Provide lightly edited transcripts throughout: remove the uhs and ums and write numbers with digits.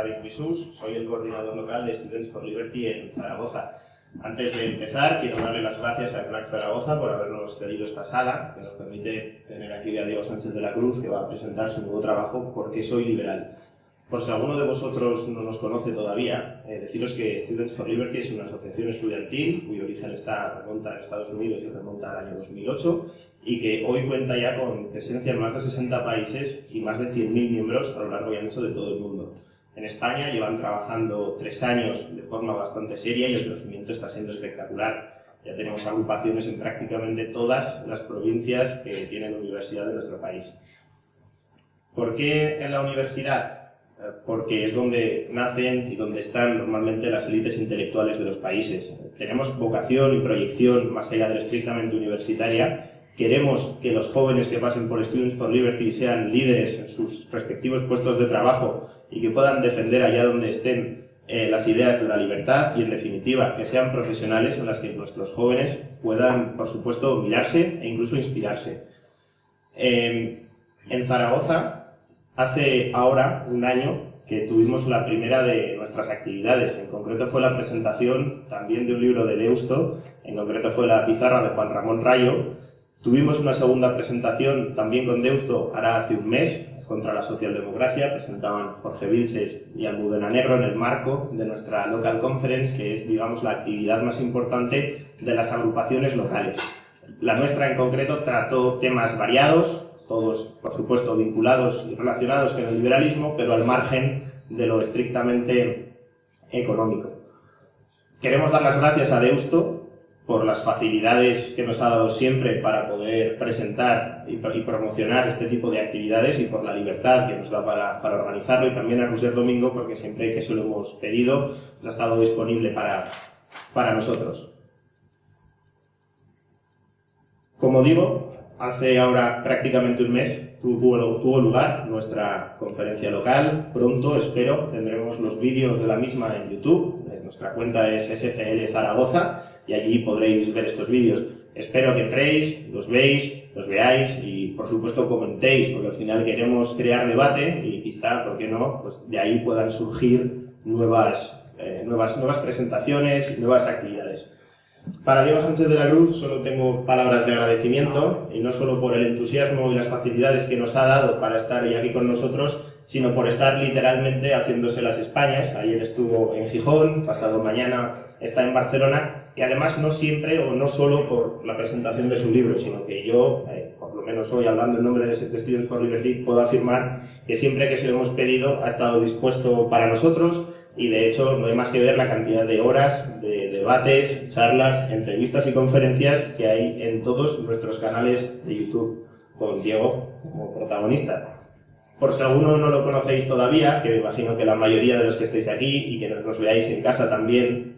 David Bisús, soy el coordinador local de Students for Liberty en Zaragoza. Antes de empezar, quiero darle las gracias a CNAC Zaragoza por habernos cedido esta sala, que nos permite tener aquí a Diego Sánchez de la Cruz, que va a presentar su nuevo trabajo, ¿Por qué soy liberal? Por si alguno de vosotros no nos conoce todavía, deciros que Students for Liberty es una asociación estudiantil cuyo origen remonta a Estados Unidos y remonta al año 2008 y que hoy cuenta ya con presencia en más de 60 países y más de 100.000 miembros a lo largo y ancho de todo el mundo. En España llevan trabajando 3 años de forma bastante seria y el crecimiento está siendo espectacular. Ya tenemos agrupaciones en prácticamente todas las provincias que tienen universidad de nuestro país. ¿Por qué en la universidad? Porque es donde nacen y donde están normalmente las élites intelectuales de los países. Tenemos vocación y proyección más allá de la estrictamente universitaria. Queremos que los jóvenes que pasen por Students for Liberty sean líderes en sus respectivos puestos de trabajo y que puedan defender allá donde estén las ideas de la libertad y, en definitiva, que sean profesionales en las que nuestros jóvenes puedan, por supuesto, mirarse e incluso inspirarse. En Zaragoza, hace ahora un año que tuvimos la primera de nuestras actividades. En concreto fue la presentación también de un libro de Deusto, en concreto fue la pizarra de Juan Ramón Rayo. Tuvimos una segunda presentación también con Deusto ahora hace un mes, contra la socialdemocracia. Presentaban Jorge Vilches y Almudena Negro en el marco de nuestra Local Conference, que es, digamos, la actividad más importante de las agrupaciones locales. La nuestra, en concreto, trató temas variados, todos, por supuesto, vinculados y relacionados con el liberalismo, pero al margen de lo estrictamente económico. Queremos dar las gracias a Deusto por las facilidades que nos ha dado siempre para poder presentar y promocionar este tipo de actividades y por la libertad que nos da para organizarlo, y también a Roser Domingo porque siempre que se lo hemos pedido ha estado disponible para nosotros. Como digo, hace ahora prácticamente un mes tuvo lugar nuestra conferencia local. Pronto, espero, tendremos los vídeos de la misma en YouTube. Nuestra cuenta es SFL Zaragoza y allí podréis ver estos vídeos. Espero que entréis, los veáis y, por supuesto, comentéis, porque al final queremos crear debate y quizá, ¿por qué no?, pues de ahí puedan surgir nuevas presentaciones y nuevas actividades. Para Diego Sánchez de la Cruz solo tengo palabras de agradecimiento, y no solo por el entusiasmo y las facilidades que nos ha dado para estar hoy aquí con nosotros, sino por estar literalmente haciéndose las Españas. Ayer estuvo en Gijón, pasado mañana está en Barcelona, y además no siempre o no solo por la presentación de su libro, sino que yo, por lo menos hoy hablando en nombre de Students for Liberty, puedo afirmar que siempre que se lo hemos pedido ha estado dispuesto para nosotros. Y de hecho no hay más que ver la cantidad de horas de debates, charlas, entrevistas y conferencias que hay en todos nuestros canales de YouTube, con Diego como protagonista. Por si alguno no lo conocéis todavía, que me imagino que la mayoría de los que estáis aquí y que nos veáis en casa también,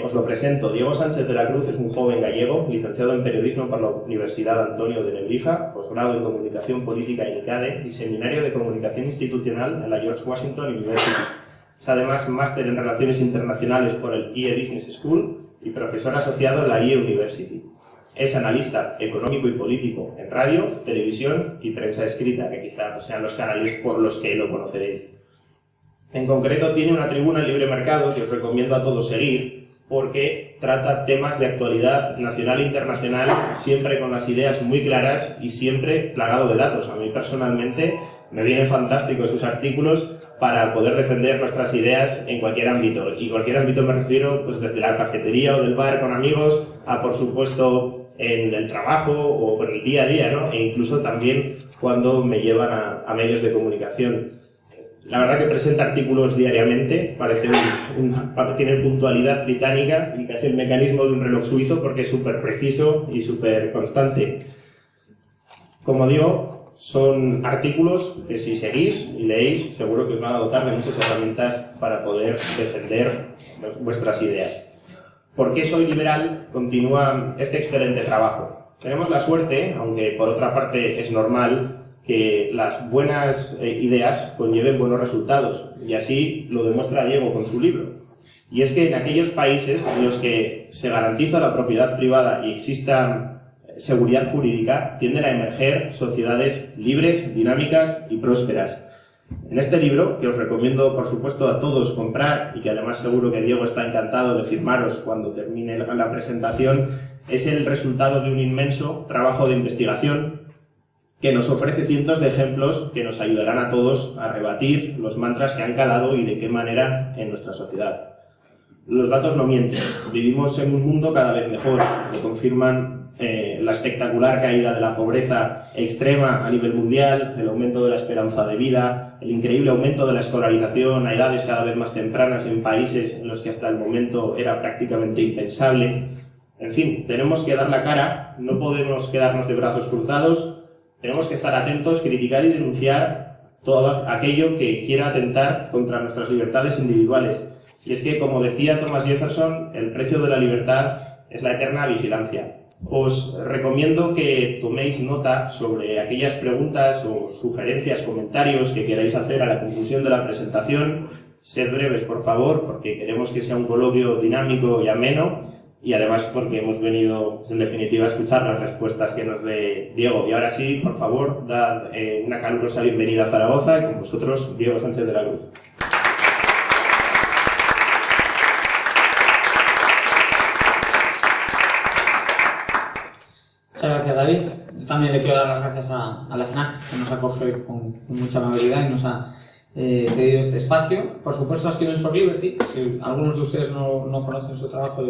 os lo presento. Diego Sánchez de la Cruz es un joven gallego, licenciado en Periodismo por la Universidad Antonio de Nebrija, posgrado en Comunicación Política en ICADE y seminario de Comunicación Institucional en la George Washington University. Es además máster en Relaciones Internacionales por el IE Business School y profesor asociado en la IE University. Es analista económico y político en radio, televisión y prensa escrita, que quizá sean los canales por los que lo conoceréis. En concreto, tiene una tribuna en Libre Mercado que os recomiendo a todos seguir, porque trata temas de actualidad nacional e internacional, siempre con las ideas muy claras y siempre plagado de datos. A mí personalmente me vienen fantásticos sus artículos para poder defender nuestras ideas en cualquier ámbito. Y cualquier ámbito me refiero pues desde la cafetería o del bar con amigos a, por supuesto, en el trabajo o en el día a día, ¿no? E incluso también cuando me llevan a medios de comunicación. La verdad que presenta artículos diariamente, parece tiene puntualidad británica y casi el mecanismo de un reloj suizo porque es súper preciso y súper constante. Como digo, son artículos que si seguís y leéis seguro que os van a dotar de muchas herramientas para poder defender vuestras ideas. ¿Por qué soy liberal? Continúa este excelente trabajo. Tenemos la suerte, aunque por otra parte es normal, que las buenas ideas conlleven buenos resultados, y así lo demuestra Diego con su libro. Y es que en aquellos países en los que se garantiza la propiedad privada y exista seguridad jurídica, tienden a emerger sociedades libres, dinámicas y prósperas. En este libro, que os recomiendo por supuesto a todos comprar y que además seguro que Diego está encantado de firmaros cuando termine la presentación, es el resultado de un inmenso trabajo de investigación que nos ofrece cientos de ejemplos que nos ayudarán a todos a rebatir los mantras que han calado y de qué manera en nuestra sociedad. Los datos no mienten. Vivimos en un mundo cada vez mejor. Lo confirman la espectacular caída de la pobreza extrema a nivel mundial, el aumento de la esperanza de vida, el increíble aumento de la escolarización a edades cada vez más tempranas en países en los que hasta el momento era prácticamente impensable. En fin, tenemos que dar la cara, no podemos quedarnos de brazos cruzados, tenemos que estar atentos, criticar y denunciar todo aquello que quiera atentar contra nuestras libertades individuales. Y es que, como decía Thomas Jefferson, el precio de la libertad es la eterna vigilancia. Os recomiendo que toméis nota sobre aquellas preguntas o sugerencias, comentarios que queráis hacer a la conclusión de la presentación. Sed breves, por favor, porque queremos que sea un coloquio dinámico y ameno, y además porque hemos venido, en definitiva, a escuchar las respuestas que nos dé Diego. Y ahora sí, por favor, dad una calurosa bienvenida a Zaragoza, y con vosotros, Diego Sánchez de la Cruz. Muchas gracias, David. Yo también le quiero dar las gracias a la FNAC, que nos acoge con mucha amabilidad y nos ha cedido este espacio. Por supuesto, a Students for Liberty. Si algunos de ustedes no conocen su trabajo,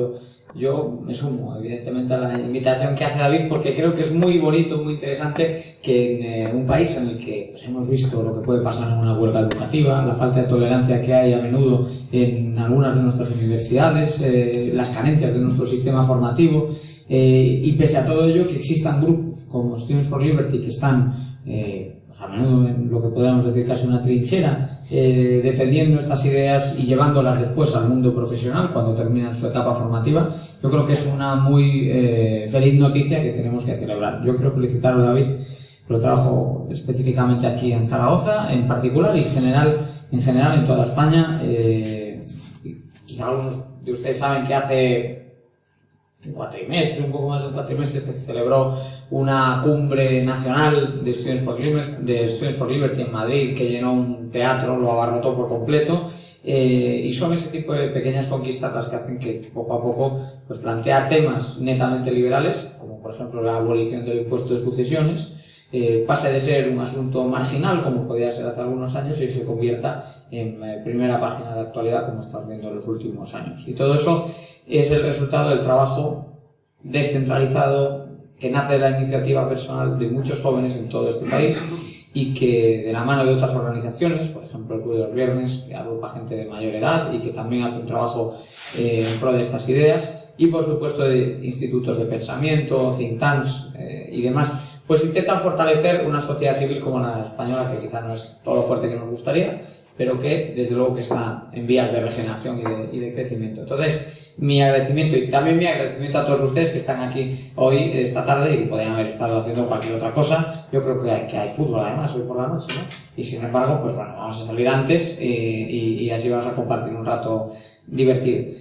yo me sumo, evidentemente, a la invitación que hace David, porque creo que es muy bonito, muy interesante que en un país en el que pues, hemos visto lo que puede pasar en una huelga educativa, la falta de tolerancia que hay a menudo en algunas de nuestras universidades, las carencias de nuestro sistema formativo, y pese a todo ello que existan grupos como Students for Liberty que están pues a menudo en lo que podríamos decir casi una trinchera, defendiendo estas ideas y llevándolas después al mundo profesional cuando terminan su etapa formativa, yo creo que es una muy feliz noticia que tenemos que celebrar. Yo quiero felicitarlo, David, por el trabajo específicamente aquí en Zaragoza en particular y en general en toda España. Quizá algunos de ustedes saben que hace un cuatrimestre, un poco más de un cuatrimestre, se celebró una cumbre nacional de Students for Liberty en Madrid que llenó un teatro, lo abarrotó por completo, y son ese tipo de pequeñas conquistas las que hacen que poco a poco pues plantear temas netamente liberales, como por ejemplo la abolición del impuesto de sucesiones, pase de ser un asunto marginal, como podía ser hace algunos años, y se convierta en primera página de actualidad, como estamos viendo en los últimos años. Y todo eso es el resultado del trabajo descentralizado que nace de la iniciativa personal de muchos jóvenes en todo este país y que, de la mano de otras organizaciones, por ejemplo el Club de los Viernes, que agrupa gente de mayor edad y que también hace un trabajo en pro de estas ideas, y por supuesto de institutos de pensamiento, think tanks y demás, pues intentan fortalecer una sociedad civil como la española, que quizá no es todo lo fuerte que nos gustaría, pero que desde luego que está en vías de regeneración y de crecimiento. Entonces, mi agradecimiento y también mi agradecimiento a todos ustedes que están aquí hoy, esta tarde, y que podrían haber estado haciendo cualquier otra cosa. Yo creo que hay fútbol además hoy por la noche, ¿no? Y sin embargo, pues bueno, vamos a salir antes y así vamos a compartir un rato divertido.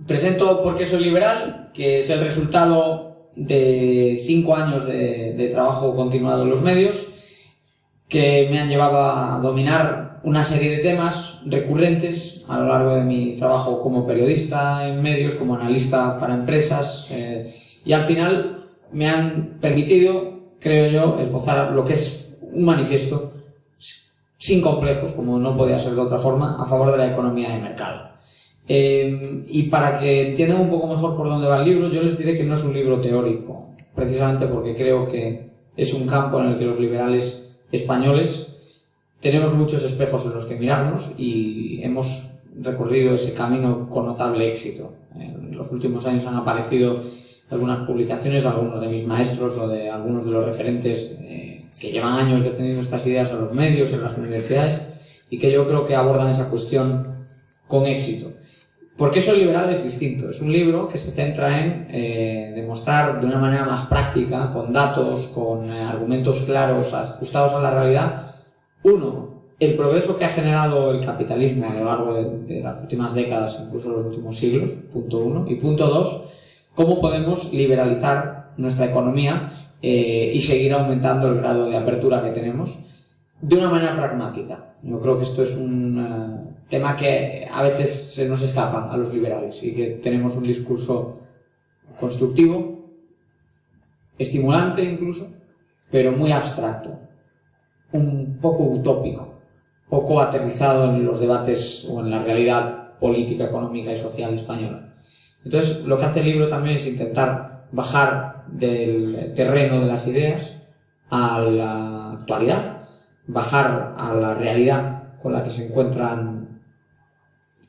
Presento Por qué soy liberal, que es el resultado de 5 años de trabajo continuado en los medios, que me han llevado a dominar una serie de temas recurrentes a lo largo de mi trabajo como periodista en medios, como analista para empresas, y al final me han permitido, creo yo, esbozar lo que es un manifiesto sin complejos, como no podía ser de otra forma, a favor de la economía de mercado. Y para que entiendan un poco mejor por dónde va el libro, yo les diré que no es un libro teórico, precisamente porque creo que es un campo en el que los liberales españoles tenemos muchos espejos en los que mirarnos y hemos recorrido ese camino con notable éxito. En los últimos años han aparecido algunas publicaciones, algunos de mis maestros o de algunos de los referentes que llevan años defendiendo estas ideas en los medios, en las universidades, y que yo creo que abordan esa cuestión con éxito. ¿Por qué soy liberal? Es distinto. Es un libro que se centra en demostrar de una manera más práctica, con datos, con argumentos claros, ajustados a la realidad, uno, el progreso que ha generado el capitalismo a lo largo de las últimas décadas, incluso los últimos siglos, punto uno, y punto dos, cómo podemos liberalizar nuestra economía y seguir aumentando el grado de apertura que tenemos, de una manera pragmática. Yo creo que esto es un tema que a veces se nos escapa a los liberales y que tenemos un discurso constructivo, estimulante incluso, pero muy abstracto, un poco utópico, poco aterrizado en los debates o en la realidad política, económica y social española. Entonces, lo que hace el libro también es intentar bajar del terreno de las ideas a la actualidad, bajar a la realidad con la que se encuentran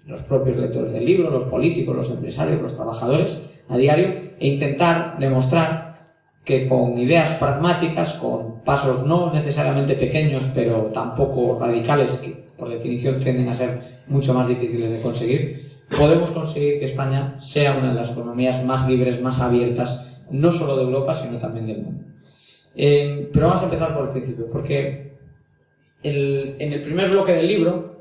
los propios lectores del libro, los políticos, los empresarios, los trabajadores a diario, e intentar demostrar que con ideas pragmáticas, con pasos no necesariamente pequeños, pero tampoco radicales, que por definición tienden a ser mucho más difíciles de conseguir, podemos conseguir que España sea una de las economías más libres, más abiertas, no solo de Europa, sino también del mundo. Pero vamos a empezar por el principio, porque en el primer bloque del libro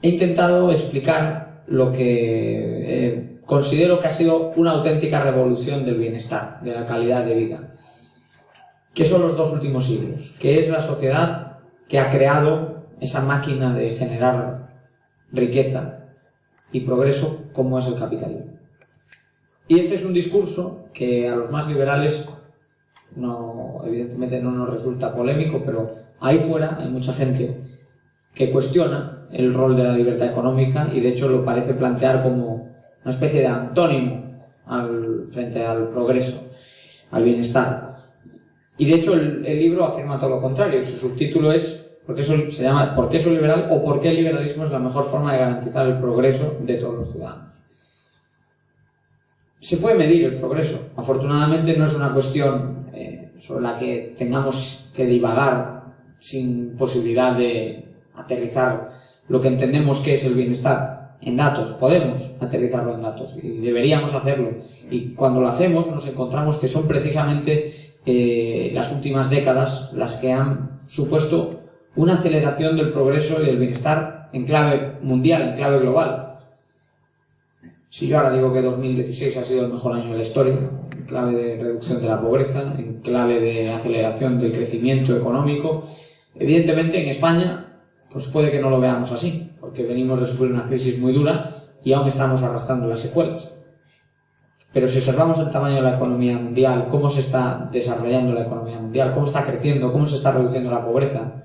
he intentado explicar lo que considero que ha sido una auténtica revolución del bienestar, de la calidad de vida, que son los 2 últimos siglos, que es la sociedad que ha creado esa máquina de generar riqueza y progreso como es el capitalismo. Y este es un discurso que a los más liberales evidentemente no nos resulta polémico, pero ahí fuera hay mucha gente que cuestiona el rol de la libertad económica y de hecho lo parece plantear como una especie de antónimo frente al progreso, al bienestar. Y de hecho el libro afirma todo lo contrario. Su subtítulo es ¿por qué soy liberal? O ¿por qué el liberalismo es la mejor forma de garantizar el progreso de todos los ciudadanos? Se puede medir el progreso. Afortunadamente no es una cuestión sobre la que tengamos que divagar sin posibilidad de aterrizar lo que entendemos que es el bienestar en datos. Podemos aterrizarlo en datos y deberíamos hacerlo. Y cuando lo hacemos nos encontramos que son precisamente las últimas décadas las que han supuesto una aceleración del progreso y del bienestar en clave mundial, en clave global. Si yo ahora digo que 2016 ha sido el mejor año de la historia, en clave de reducción de la pobreza, en clave de aceleración del crecimiento económico, evidentemente en España pues puede que no lo veamos así, porque venimos de sufrir una crisis muy dura y aún estamos arrastrando las secuelas. Pero si observamos el tamaño de la economía mundial, cómo se está desarrollando la economía mundial, cómo está creciendo, cómo se está reduciendo la pobreza,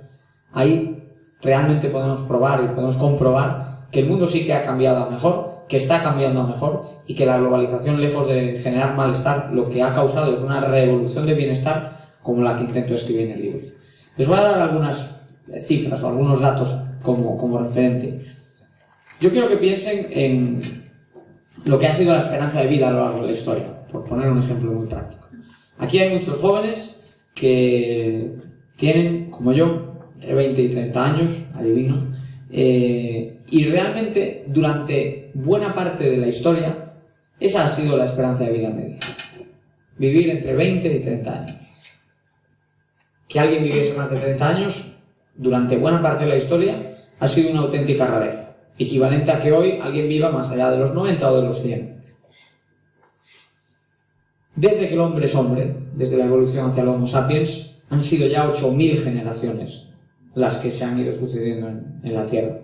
ahí realmente podemos probar y podemos comprobar que el mundo sí que ha cambiado a mejor, que está cambiando a mejor y que la globalización, lejos de generar malestar, lo que ha causado es una revolución de bienestar como la que intento escribir en el libro. Les voy a dar algunas cifras o algunos datos como referente. Yo quiero que piensen en lo que ha sido la esperanza de vida a lo largo de la historia, por poner un ejemplo muy práctico. Aquí hay muchos jóvenes que tienen, como yo, entre 20 y 30 años, adivino, y realmente durante buena parte de la historia esa ha sido la esperanza de vida media. Vivir entre 20 y 30 años. Que alguien viviese más de 30 años durante buena parte de la historia ha sido una auténtica rareza, equivalente a que hoy alguien viva más allá de los 90 o de los 100. Desde que el hombre es hombre, desde la evolución hacia el Homo sapiens, han sido ya 8.000 generaciones las que se han ido sucediendo en la Tierra.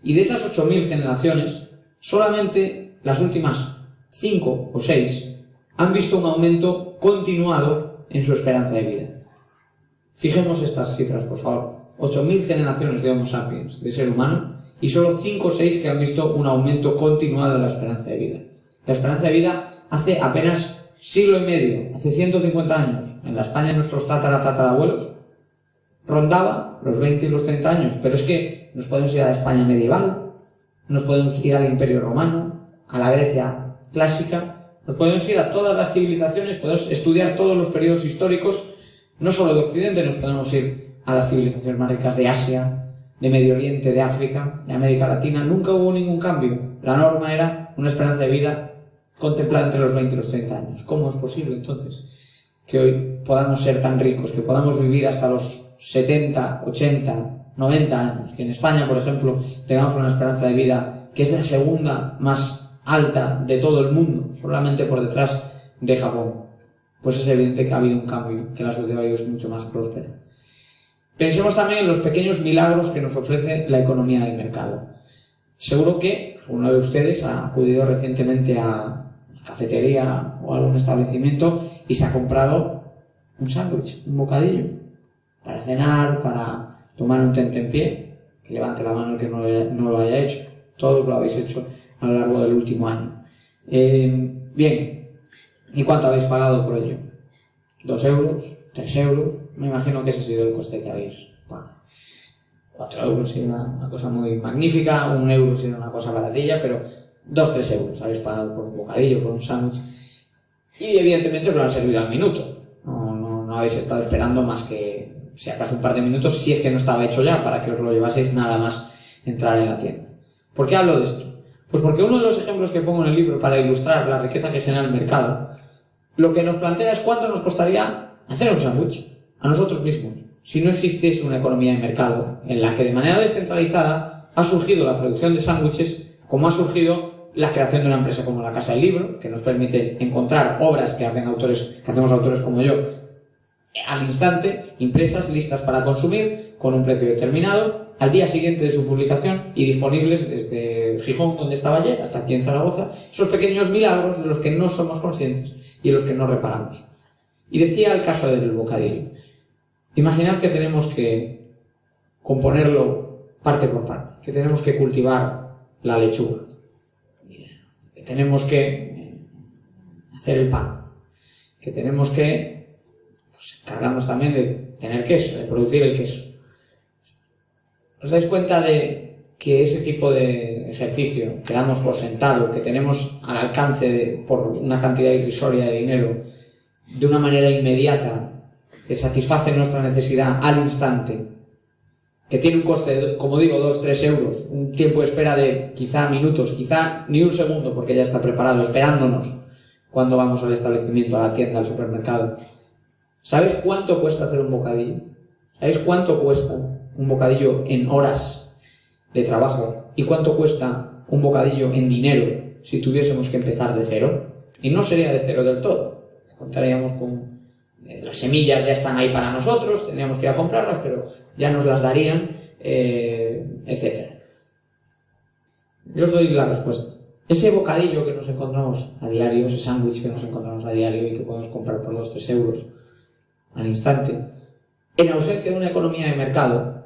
Y de esas 8.000 generaciones, solamente las últimas 5 o 6 han visto un aumento continuado en su esperanza de vida. Fijemos estas cifras, por favor. 8.000 generaciones de Homo sapiens, de ser humano, y solo 5 o 6 que han visto un aumento continuado en la esperanza de vida. La esperanza de vida hace apenas siglo y medio, hace 150 años, en la España de nuestros tatarabuelos, rondaba los 20 y los 30 años, pero es que nos podemos ir a la España medieval, nos podemos ir al Imperio Romano, a la Grecia clásica, nos podemos ir a todas las civilizaciones, podemos estudiar todos los periodos históricos, no solo de Occidente, nos podemos ir a las civilizaciones más ricas de Asia, de Medio Oriente, de África, de América Latina. Nunca hubo ningún cambio. La norma era una esperanza de vida contemplada entre los 20 y los 30 años. ¿Cómo es posible entonces que hoy podamos ser tan ricos, que podamos vivir hasta los 70, 80, 90 años? Que en España, por ejemplo, tengamos una esperanza de vida que es la segunda más alta de todo el mundo, solamente por detrás de Japón. Pues es evidente que ha habido un cambio, que la sociedad hoy es mucho más próspera. Pensemos también en los pequeños milagros que nos ofrece la economía del mercado. Seguro que uno de ustedes ha acudido recientemente a una cafetería o a algún establecimiento y se ha comprado un sándwich, un bocadillo, para cenar, para tomar un tentempié. Que levante la mano el que no lo haya hecho. Todos lo habéis hecho a lo largo del último año. Bien, ¿y cuánto habéis pagado por ello? ¿2 euros? ¿3 euros? Me imagino que ese ha sido el coste que habéis pagado. 4 euros sería una cosa muy magnífica, 1 euro sería una cosa baratilla, pero 2-3 euros habéis pagado por un bocadillo, por un sándwich. Y evidentemente os lo han servido al minuto. No habéis estado esperando más que, si acaso, un par de minutos, si es que no estaba hecho ya, para que os lo llevaseis nada más entrar en la tienda. ¿Por qué hablo de esto? Pues porque uno de los ejemplos que pongo en el libro para ilustrar la riqueza que genera el mercado, lo que nos plantea es cuánto nos costaría hacer un sándwich a nosotros mismos, si no existiese una economía de mercado en la que de manera descentralizada ha surgido la producción de sándwiches, como ha surgido la creación de una empresa como la Casa del Libro, que nos permite encontrar obras que hacemos autores como yo al instante, impresas, listas para consumir, con un precio determinado, al día siguiente de su publicación y disponibles desde Gijón, donde estaba ayer, hasta aquí en Zaragoza, esos pequeños milagros de los que no somos conscientes y de los que no reparamos. Y decía el caso del bocadillo. Imaginad que tenemos que componerlo parte por parte, que tenemos que cultivar la lechuga, que tenemos que hacer el pan, que tenemos que encargarnos también de tener queso, de producir el queso. ¿Os dais cuenta de que ese tipo de ejercicio que damos por sentado, que tenemos al alcance por una cantidad irrisoria de dinero, de una manera inmediata, que satisface nuestra necesidad al instante, que tiene un coste, como digo, 2-3 euros, un tiempo de espera de quizá minutos, quizá ni un segundo, porque ya está preparado, esperándonos cuando vamos al establecimiento, a la tienda, al supermercado? ¿Sabéis cuánto cuesta hacer un bocadillo? ¿Sabéis cuánto cuesta un bocadillo en horas de trabajo? ¿Y cuánto cuesta un bocadillo en dinero si tuviésemos que empezar de cero? Y no sería de cero del todo. Contaríamos con... las semillas ya están ahí para nosotros, tendríamos que ir a comprarlas, pero ya nos las darían, etc. Yo os doy la respuesta. Ese bocadillo que nos encontramos a diario, ese sándwich que nos encontramos a diario y que podemos comprar por 2-3 euros al instante, en ausencia de una economía de mercado,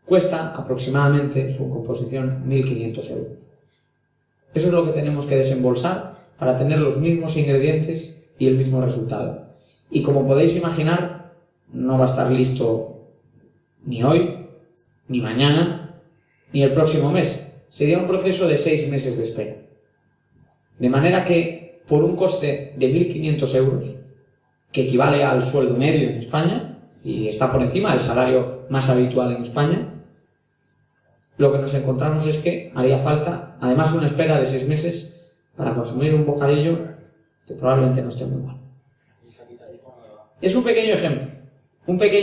cuesta aproximadamente, su composición, 1.500 euros. Eso es lo que tenemos que desembolsar para tener los mismos ingredientes y el mismo resultado. Y como podéis imaginar, no va a estar listo ni hoy, ni mañana, ni el próximo mes. Sería un proceso de 6 meses de espera. De manera que, por un coste de 1.500 euros, que equivale al sueldo medio en España, y está por encima del salario más habitual en España, lo que nos encontramos es que haría falta, además, una espera de 6 meses para consumir un bocadillo que probablemente no esté muy mal. Es un pequeño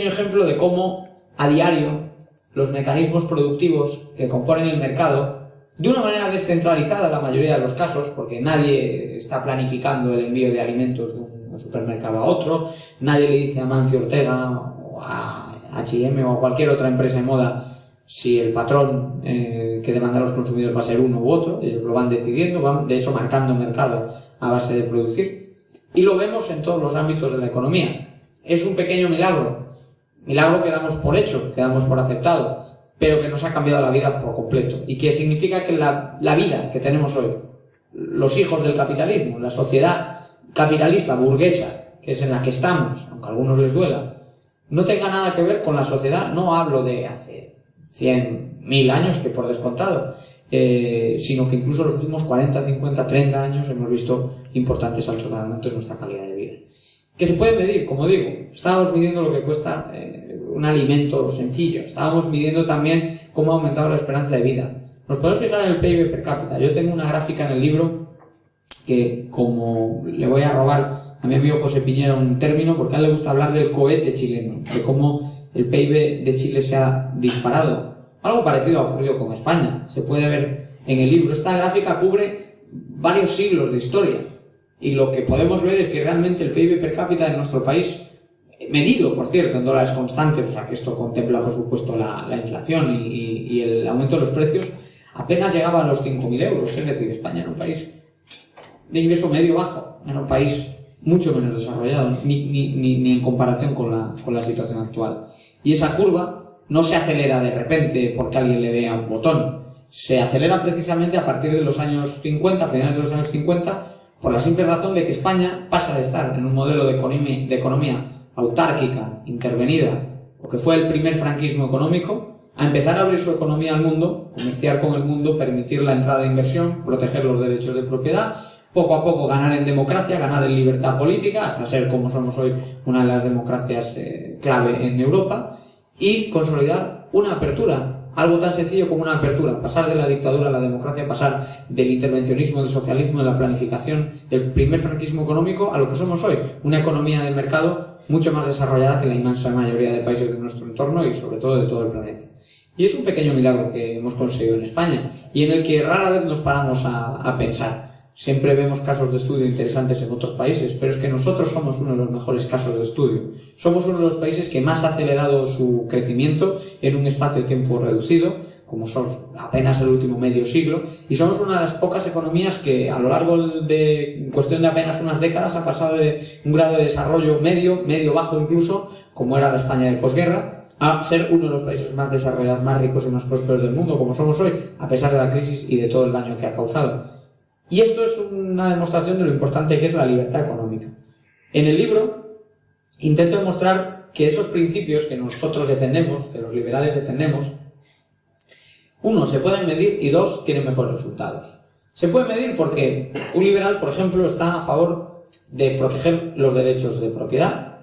ejemplo de cómo a diario los mecanismos productivos que componen el mercado, de una manera descentralizada en la mayoría de los casos, porque nadie está planificando el envío de alimentos de un supermercado a otro, nadie le dice a Mancio Ortega o a H&M o a cualquier otra empresa de moda si el patrón que demanda a los consumidores va a ser uno u otro. Ellos lo van decidiendo, van de hecho marcando mercado a base de producir, y lo vemos en todos los ámbitos de la economía. Es un pequeño milagro que damos por hecho, que damos por aceptado, pero que nos ha cambiado la vida por completo, y que significa que la vida que tenemos hoy, los hijos del capitalismo, la sociedad capitalista burguesa, que es en la que estamos, aunque a algunos les duela, no tenga nada que ver con la sociedad, no hablo de hace 100, 1000 años, que por descontado, sino que incluso los últimos 40, 50, 30 años hemos visto importantes saltos en nuestra calidad de vida. Que se puede medir, como digo, estábamos midiendo lo que cuesta un alimento sencillo, estábamos midiendo también cómo ha aumentado la esperanza de vida. Nos podemos fijar en el PIB per cápita. Yo tengo una gráfica en el libro que, como le voy a robar a mi amigo José Piñera un término, porque a él le gusta hablar del cohete chileno, de cómo el PIB de Chile se ha disparado. Algo parecido ha ocurrido con España, se puede ver en el libro. Esta gráfica cubre varios siglos de historia, y lo que podemos ver es que realmente el PIB per cápita de nuestro país medido, por cierto, en dólares constantes, o sea que esto contempla, por supuesto, la inflación y el aumento de los precios, apenas llegaba a los 5.000 euros. Es decir, España era un país de ingreso medio bajo, era un país mucho menos desarrollado, ni en comparación con la situación actual. Y esa curva no se acelera de repente porque alguien le dé a un botón, se acelera precisamente a partir de los años 50, finales de los años 50, por la simple razón de que España pasa de estar en un modelo de economía autárquica, intervenida, lo que fue el primer franquismo económico, a empezar a abrir su economía al mundo, comerciar con el mundo, permitir la entrada de inversión, proteger los derechos de propiedad, poco a poco ganar en democracia, ganar en libertad política, hasta ser, como somos hoy, una de las democracias clave en Europa, y consolidar una apertura. Algo tan sencillo como una apertura, pasar de la dictadura a la democracia, pasar del intervencionismo, del socialismo, de la planificación, del primer franquismo económico a lo que somos hoy, una economía de mercado mucho más desarrollada que la inmensa mayoría de países de nuestro entorno y sobre todo de todo el planeta. Y es un pequeño milagro que hemos conseguido en España y en el que rara vez nos paramos a pensar. Siempre vemos casos de estudio interesantes en otros países, pero es que nosotros somos uno de los mejores casos de estudio. Somos uno de los países que más ha acelerado su crecimiento en un espacio de tiempo reducido, como son apenas el último medio siglo, y somos una de las pocas economías que a lo largo de, en cuestión de apenas unas décadas, ha pasado de un grado de desarrollo medio bajo incluso, como era la España de posguerra, a ser uno de los países más desarrollados, más ricos y más prósperos del mundo, como somos hoy, a pesar de la crisis y de todo el daño que ha causado. Y esto es una demostración de lo importante que es la libertad económica. En el libro intento demostrar que esos principios que nosotros defendemos, que los liberales defendemos, uno, se pueden medir y dos, tienen mejores resultados. Se pueden medir porque un liberal, por ejemplo, está a favor de proteger los derechos de propiedad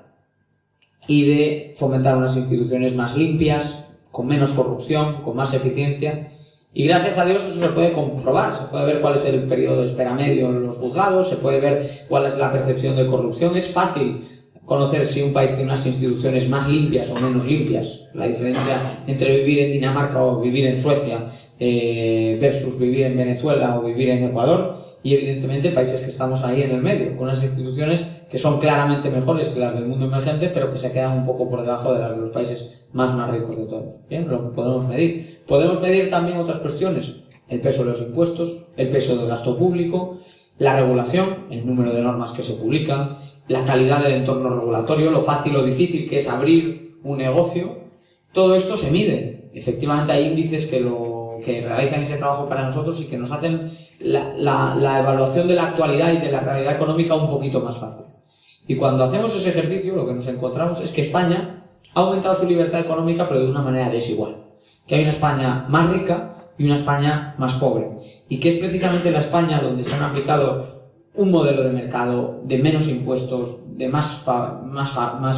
y de fomentar unas instituciones más limpias, con menos corrupción, con más eficiencia. Y gracias a Dios eso se puede comprobar, se puede ver cuál es el periodo de espera medio en los juzgados, se puede ver cuál es la percepción de corrupción. Es fácil conocer si un país tiene unas instituciones más limpias o menos limpias. La diferencia entre vivir en Dinamarca o vivir en Suecia versus vivir en Venezuela o vivir en Ecuador. Y evidentemente países que estamos ahí en el medio, con unas instituciones que son claramente mejores que las del mundo emergente, pero que se quedan un poco por debajo de las de los países más ricos de todos. Bien, lo podemos medir. Podemos medir también otras cuestiones: el peso de los impuestos, el peso del gasto público, la regulación, el número de normas que se publican, la calidad del entorno regulatorio, lo fácil o difícil que es abrir un negocio. Todo esto se mide. Efectivamente hay índices que realizan ese trabajo para nosotros y que nos hacen la evaluación de la actualidad y de la realidad económica un poquito más fácil. Y cuando hacemos ese ejercicio, lo que nos encontramos es que España ha aumentado su libertad económica, pero de una manera desigual. Que hay una España más rica y una España más pobre. Y que es precisamente la España donde se han aplicado un modelo de mercado de menos impuestos, de más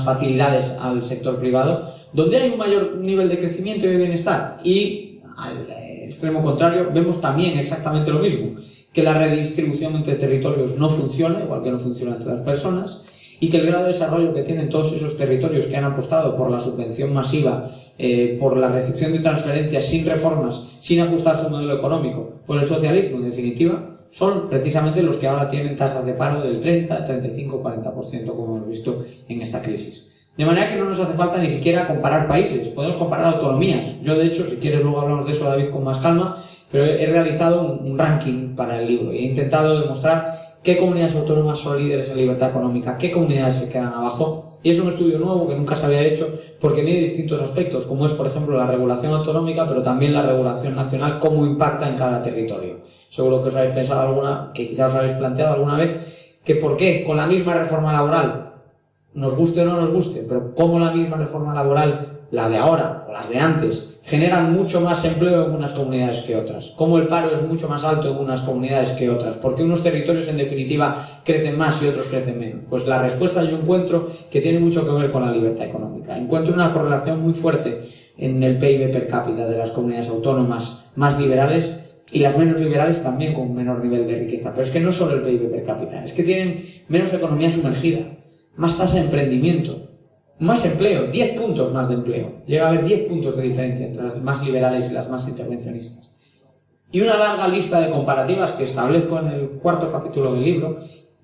facilidades al sector privado, donde hay un mayor nivel de crecimiento y de bienestar. Y al extremo contrario, vemos también exactamente lo mismo, que la redistribución entre territorios no funciona, igual que no funciona entre las personas, y que el grado de desarrollo que tienen todos esos territorios que han apostado por la subvención masiva, por la recepción de transferencias sin reformas, sin ajustar su modelo económico, por el socialismo, en definitiva, son precisamente los que ahora tienen tasas de paro del 30, 35, 40%, como hemos visto en esta crisis. De manera que no nos hace falta ni siquiera comparar países, podemos comparar autonomías. Yo, de hecho, si quieres luego hablamos de eso, David, con más calma, pero he realizado un ranking para el libro y he intentado demostrar qué comunidades autónomas son líderes en libertad económica, qué comunidades se quedan abajo. Y es un estudio nuevo que nunca se había hecho porque mide distintos aspectos, como es, por ejemplo, la regulación autonómica, pero también la regulación nacional, cómo impacta en cada territorio. Seguro que os habéis pensado que quizás os habéis planteado alguna vez, que por qué con la misma reforma laboral, nos guste o no nos guste, pero cómo la misma reforma laboral, la de ahora o las de antes, generan mucho más empleo en unas comunidades que otras. Cómo el paro es mucho más alto en unas comunidades que otras. Porque unos territorios, en definitiva, crecen más y otros crecen menos. Pues la respuesta yo encuentro que tiene mucho que ver con la libertad económica. Encuentro una correlación muy fuerte en el PIB per cápita de las comunidades autónomas más liberales y las menos liberales también con un menor nivel de riqueza. Pero es que no solo el PIB per cápita, es que tienen menos economía sumergida, más tasa de emprendimiento, más empleo, 10 puntos más de empleo. Llega a haber 10 puntos de diferencia entre las más liberales y las más intervencionistas. Y una larga lista de comparativas que establezco en el 4º capítulo del libro,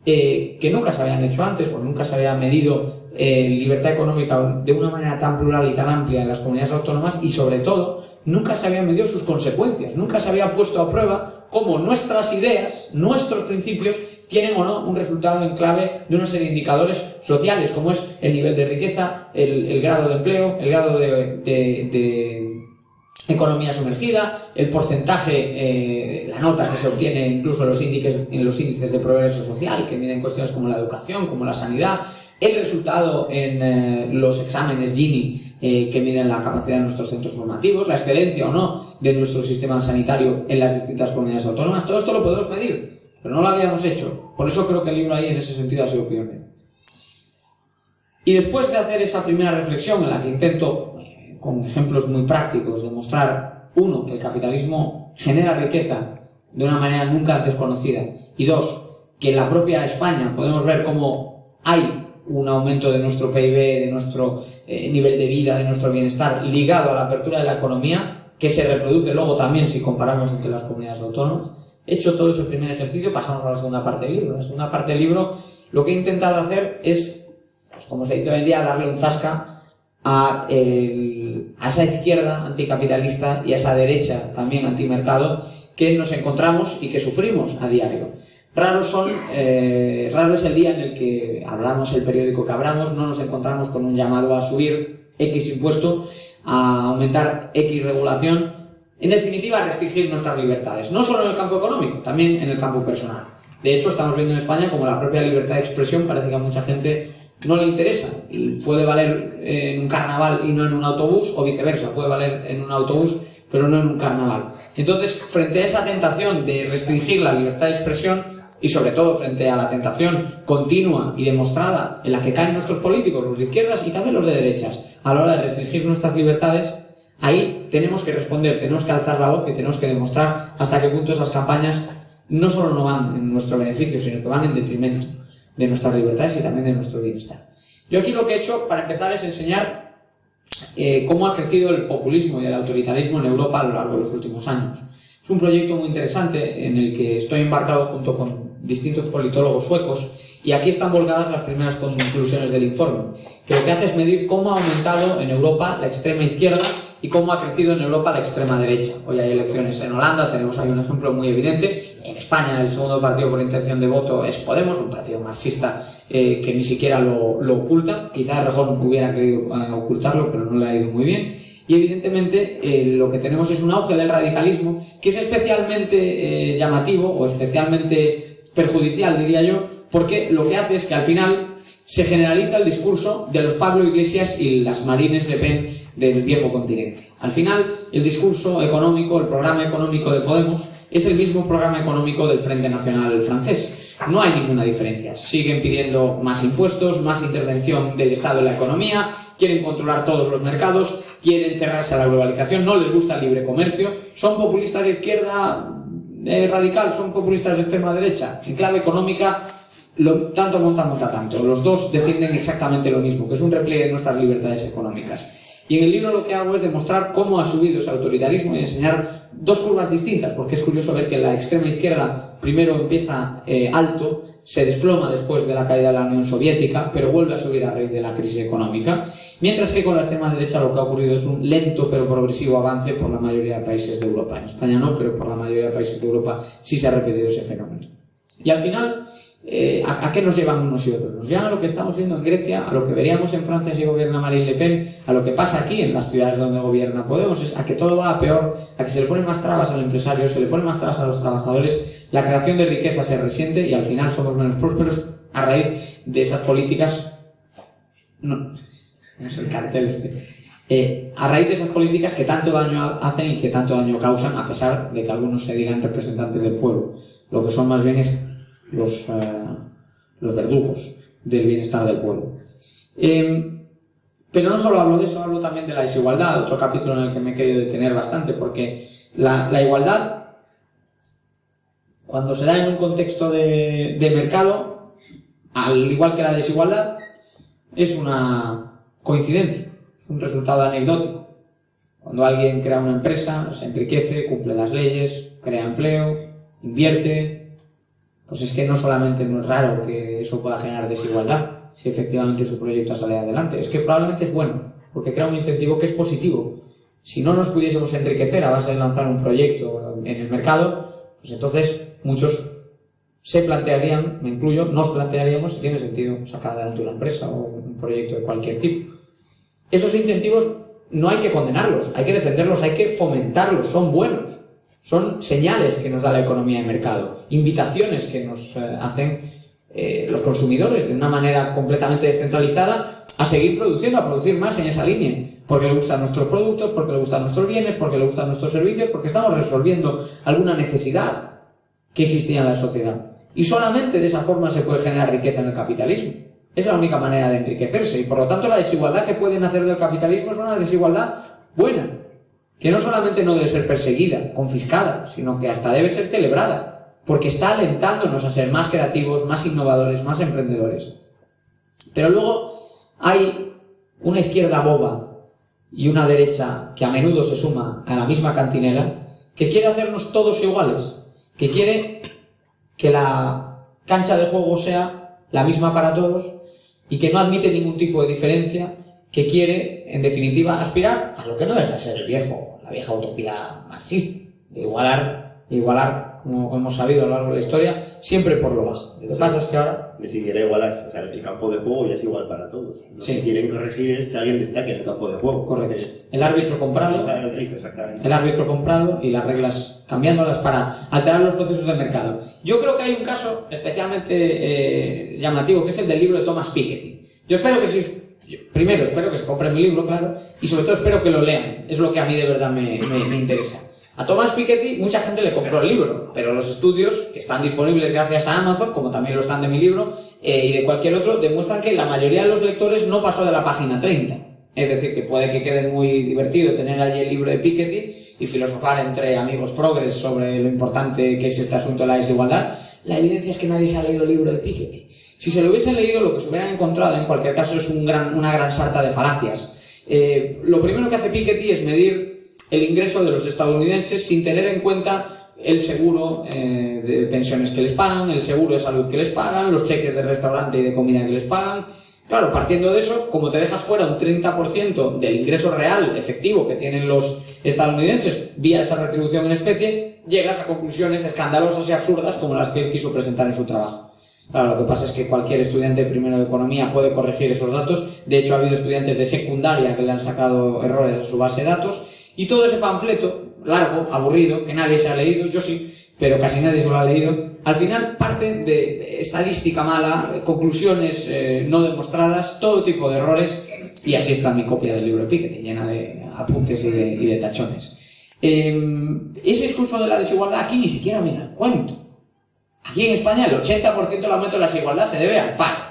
que nunca se habían hecho antes, o nunca se había medido libertad económica de una manera tan plural y tan amplia en las comunidades autónomas, y sobre todo nunca se habían medido sus consecuencias, nunca se había puesto a prueba cómo nuestras ideas, nuestros principios tienen o no un resultado en clave de una serie de indicadores sociales, como es el nivel de riqueza, el grado de empleo, el grado de economía sumergida, el porcentaje, la nota que se obtiene incluso en los índices de progreso social, que miden cuestiones como la educación, como la sanidad, el resultado en los exámenes Gini, que miden la capacidad de nuestros centros formativos, la excelencia o no de nuestro sistema sanitario en las distintas comunidades autónomas. Todo esto lo podemos medir, pero no lo habíamos hecho. Por eso creo que el libro ahí en ese sentido ha sido pionero. Y después de hacer esa primera reflexión en la que intento, con ejemplos muy prácticos, demostrar, uno, que el capitalismo genera riqueza de una manera nunca antes conocida, y dos, que en la propia España podemos ver cómo hay un aumento de nuestro PIB, de nuestro nivel de vida, de nuestro bienestar, ligado a la apertura de la economía, que se reproduce luego también si comparamos entre las comunidades autónomas. Hecho todo ese primer ejercicio, pasamos a la segunda parte del libro. La segunda parte del libro, lo que he intentado hacer es, pues como se dice hoy en día, darle un zasca a esa izquierda anticapitalista y a esa derecha también antimercado que nos encontramos y que sufrimos a diario. Raro es el día en el que hablamos el periódico que hablamos, no nos encontramos con un llamado a subir X impuesto, a aumentar X regulación, en definitiva a restringir nuestras libertades, no solo en el campo económico, también en el campo personal. De hecho, estamos viendo en España como la propia libertad de expresión parece que a mucha gente no le interesa, y puede valer en un carnaval y no en un autobús, o viceversa, puede valer en un autobús pero no en un carnaval. Entonces, frente a esa tentación de restringir la libertad de expresión, y sobre todo frente a la tentación continua y demostrada en la que caen nuestros políticos, los de izquierdas y también los de derechas, a la hora de restringir nuestras libertades, ahí tenemos que responder, tenemos que alzar la voz y tenemos que demostrar hasta qué punto esas campañas no solo no van en nuestro beneficio, sino que van en detrimento de nuestras libertades y también de nuestro bienestar. Yo aquí lo que he hecho, para empezar, es enseñar cómo ha crecido el populismo y el autoritarismo en Europa a lo largo de los últimos años. Es un proyecto muy interesante en el que estoy embarcado junto con distintos politólogos suecos, y aquí están volcadas las primeras conclusiones del informe, que lo que hace es medir cómo ha aumentado en Europa la extrema izquierda y cómo ha crecido en Europa la extrema derecha. Hoy hay elecciones en Holanda, tenemos ahí un ejemplo muy evidente. En España el segundo partido por intención de voto es Podemos, un partido marxista que ni siquiera lo oculta. Quizás Errejón hubiera querido ocultarlo, pero no le ha ido muy bien. Y evidentemente lo que tenemos es un auge del radicalismo que es especialmente llamativo o especialmente perjudicial, diría yo, porque lo que hace es que al final se generaliza el discurso de los Pablo Iglesias y las Marines Le Pen del viejo continente. Al final, el discurso económico, el programa económico de Podemos es el mismo programa económico del Frente Nacional francés. No hay ninguna diferencia. Siguen pidiendo más impuestos, más intervención del Estado en la economía, quieren controlar todos los mercados, quieren cerrarse a la globalización, no les gusta el libre comercio, son populistas de izquierda radical, son populistas de extrema derecha. En clave económica, tanto monta tanto. Los dos defienden exactamente lo mismo, que es un repliegue de nuestras libertades económicas. Y en el libro lo que hago es demostrar cómo ha subido ese autoritarismo y enseñar dos curvas distintas, porque es curioso ver que la extrema izquierda primero empieza alto, se desploma después de la caída de la Unión Soviética, pero vuelve a subir a raíz de la crisis económica, mientras que con la extrema derecha lo que ha ocurrido es un lento pero progresivo avance por la mayoría de países de Europa. En España no, pero por la mayoría de países de Europa sí se ha repetido ese fenómeno. Y al final, ¿a qué nos llevan unos y otros? Nos llevan a lo que estamos viendo en Grecia, a lo que veríamos en Francia si gobierna Marine Le Pen, a lo que pasa aquí en las ciudades donde gobierna Podemos, es a que todo va a peor, a que se le ponen más trabas al empresario, se le ponen más trabas a los trabajadores, la creación de riqueza se resiente y al final somos menos prósperos a raíz de esas políticas. No es el cartel a raíz de esas políticas que tanto daño hacen y que tanto daño causan, a pesar de que algunos se digan representantes del pueblo. Lo que son más bien es los verdugos del bienestar del pueblo. Pero no solo hablo de eso, hablo también de la desigualdad, otro capítulo en el que me he querido detener bastante, porque la igualdad, cuando se da en un contexto de mercado, al igual que la desigualdad, es una coincidencia, un resultado anecdótico. Cuando alguien crea una empresa, se enriquece, cumple las leyes, crea empleo, invierte, pues es que no solamente no es raro que eso pueda generar desigualdad, si efectivamente su proyecto sale adelante. Es que probablemente es bueno, porque crea un incentivo que es positivo. Si no nos pudiésemos enriquecer a base de lanzar un proyecto en el mercado, pues entonces muchos se plantearían, me incluyo, nos plantearíamos si tiene sentido sacar adelante una empresa o un proyecto de cualquier tipo. Esos incentivos no hay que condenarlos, hay que defenderlos, hay que fomentarlos, son buenos. Son señales que nos da la economía de mercado, invitaciones que nos hacen los consumidores de una manera completamente descentralizada a seguir produciendo, a producir más en esa línea, porque le gustan nuestros productos, porque le gustan nuestros bienes, porque le gustan nuestros servicios, porque estamos resolviendo alguna necesidad que existía en la sociedad. Y solamente de esa forma se puede generar riqueza en el capitalismo. Es la única manera de enriquecerse y por lo tanto la desigualdad que pueden hacer del capitalismo es una desigualdad buena, que no solamente no debe ser perseguida, confiscada, sino que hasta debe ser celebrada, porque está alentándonos a ser más creativos, más innovadores, más emprendedores. Pero luego hay una izquierda boba y una derecha que a menudo se suma a la misma cantinela, que quiere hacernos todos iguales, que quiere que la cancha de juego sea la misma para todos y que no admite ningún tipo de diferencia, que quiere, en definitiva, aspirar a lo que no deja de ser la vieja utopía marxista, de igualar, como hemos sabido a lo largo de la historia, siempre por lo bajo. Lo que pasa es que ahora... Ni siquiera igualar, o sea, el campo de juego ya es igual para todos. Lo que quieren corregir es que alguien destaque en el campo de juego. Correcto. El árbitro comprado, y las reglas cambiándolas para alterar los procesos de mercado. Yo creo que hay un caso especialmente llamativo, que es el del libro de Thomas Piketty. Yo espero que primero espero que se compren mi libro, claro, y sobre todo espero que lo lean. Es lo que a mí de verdad me interesa. A Thomas Piketty mucha gente le compró el libro, pero los estudios que están disponibles gracias a Amazon, como también lo están de mi libro y de cualquier otro, demuestran que la mayoría de los lectores no pasó de la página 30. Es decir, que puede que quede muy divertido tener allí el libro de Piketty y filosofar entre amigos progres sobre lo importante que es este asunto de la desigualdad. La evidencia es que nadie se ha leído el libro de Piketty. Si se lo hubiesen leído, lo que se hubieran encontrado en cualquier caso es una gran sarta de falacias. Lo primero que hace Piketty es medir el ingreso de los estadounidenses sin tener en cuenta el seguro de pensiones que les pagan, el seguro de salud que les pagan, los cheques de restaurante y de comida que les pagan. Claro, partiendo de eso, como te dejas fuera un 30% del ingreso real, efectivo, que tienen los estadounidenses vía esa retribución en especie, llegas a conclusiones escandalosas y absurdas como las que él quiso presentar en su trabajo. Claro, lo que pasa es que cualquier estudiante primero de economía puede corregir esos datos. De hecho, ha habido estudiantes de secundaria que le han sacado errores a su base de datos. Y todo ese panfleto, largo, aburrido, que nadie se ha leído, yo sí, pero casi nadie se lo ha leído, al final parte de estadística mala, conclusiones no demostradas, todo tipo de errores, y así está mi copia del libro de Piketty, llena de apuntes y de tachones. Ese discurso de la desigualdad aquí ni siquiera viene al cuento. Aquí en España el 80% del aumento de la desigualdad se debe al paro.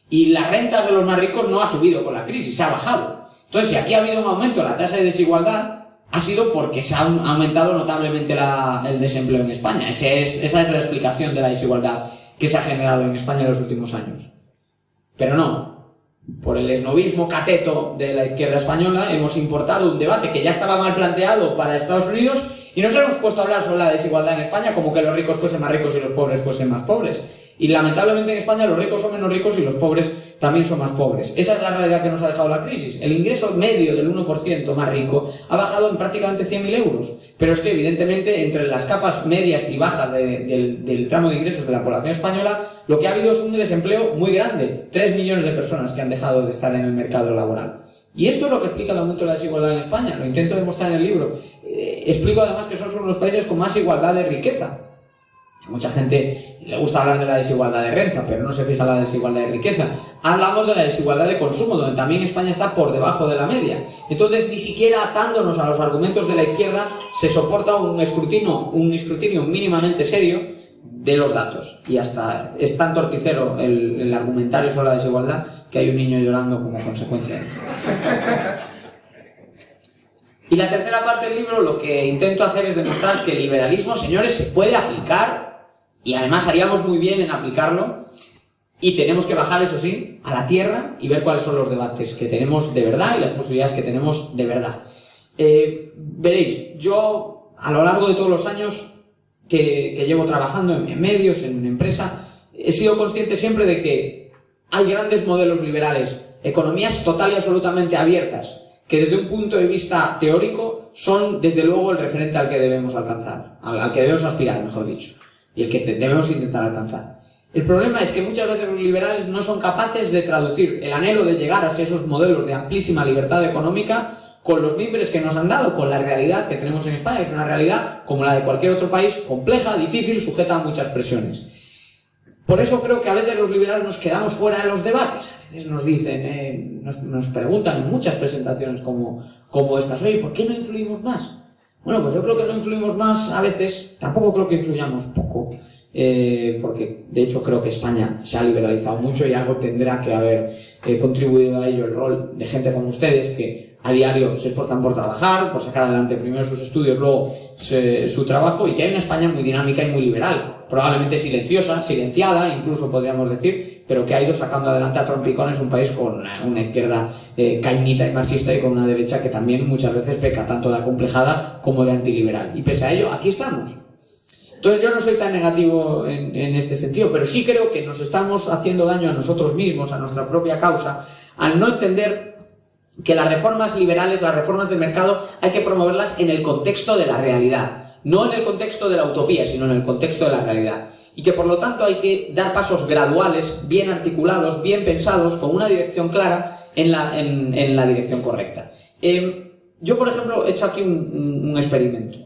Y las rentas de los más ricos no ha subido con la crisis, se ha bajado. Entonces, si aquí ha habido un aumento en la tasa de desigualdad, ha sido porque se ha aumentado notablemente el desempleo en España. Esa es la explicación de la desigualdad que se ha generado en España en los últimos años. Pero no. Por el esnovismo cateto de la izquierda española hemos importado un debate que ya estaba mal planteado para Estados Unidos y nos hemos puesto a hablar sobre la desigualdad en España como que los ricos fuesen más ricos y los pobres fuesen más pobres. Y lamentablemente en España los ricos son menos ricos y los pobres también son más pobres. Esa es la realidad que nos ha dejado la crisis. El ingreso medio del 1% más rico ha bajado en prácticamente 100.000 euros. Pero es que evidentemente entre las capas medias y bajas del tramo de ingresos de la población española, lo que ha habido es un desempleo muy grande. 3 millones de personas que han dejado de estar en el mercado laboral. Y esto es lo que explica el aumento de la desigualdad en España. Lo intento demostrar en el libro. Explico además que somos uno de los países con más igualdad de riqueza. A mucha gente le gusta hablar de la desigualdad de renta, pero no se fija en la desigualdad de riqueza. Hablamos de la desigualdad de consumo, donde también España está por debajo de la media. Entonces, ni siquiera atándonos a los argumentos de la izquierda se soporta un escrutinio mínimamente serio de los datos. Y hasta es tan torticero el argumentario sobre la desigualdad que hay un niño llorando como consecuencia de eso. Y la tercera parte del libro lo que intento hacer es demostrar que el liberalismo, señores, se puede aplicar y además haríamos muy bien en aplicarlo y tenemos que bajar, eso sí, a la tierra y ver cuáles son los debates que tenemos de verdad y las posibilidades que tenemos de verdad. Veréis, yo a lo largo de todos los años que llevo trabajando en medios, en una empresa, he sido consciente siempre de que hay grandes modelos liberales, economías total y absolutamente abiertas, que desde un punto de vista teórico son desde luego el referente al que debemos alcanzar, al que debemos aspirar, mejor dicho, y el que debemos intentar alcanzar. El problema es que muchas veces los liberales no son capaces de traducir el anhelo de llegar hacia esos modelos de amplísima libertad económica con los mimbres que nos han dado, con la realidad que tenemos en España. Es una realidad, como la de cualquier otro país, compleja, difícil, sujeta a muchas presiones. Por eso creo que a veces los liberales nos quedamos fuera de los debates. A veces nos dicen, nos preguntan en muchas presentaciones como estas, oye, ¿por qué no influimos más? Bueno, pues yo creo que no influimos más a veces, tampoco creo que influyamos poco, porque de hecho creo que España se ha liberalizado mucho y algo tendrá que haber contribuido a ello el rol de gente como ustedes que a diario se esfuerzan por trabajar, por sacar adelante primero sus estudios, luego su trabajo, y que hay una España muy dinámica y muy liberal, probablemente silenciosa, silenciada incluso podríamos decir, pero que ha ido sacando adelante a trompicones un país con una izquierda caimita y marxista y con una derecha que también muchas veces peca tanto de acomplejada como de antiliberal, y pese a ello aquí estamos. Entonces yo no soy tan negativo en este sentido, pero sí creo que nos estamos haciendo daño a nosotros mismos, a nuestra propia causa, al no entender que las reformas liberales, las reformas de mercado, hay que promoverlas en el contexto de la realidad, no en el contexto de la utopía, sino en el contexto de la realidad. Y que por lo tanto hay que dar pasos graduales, bien articulados, bien pensados, con una dirección clara en la dirección correcta. Yo, por ejemplo, he hecho aquí un experimento.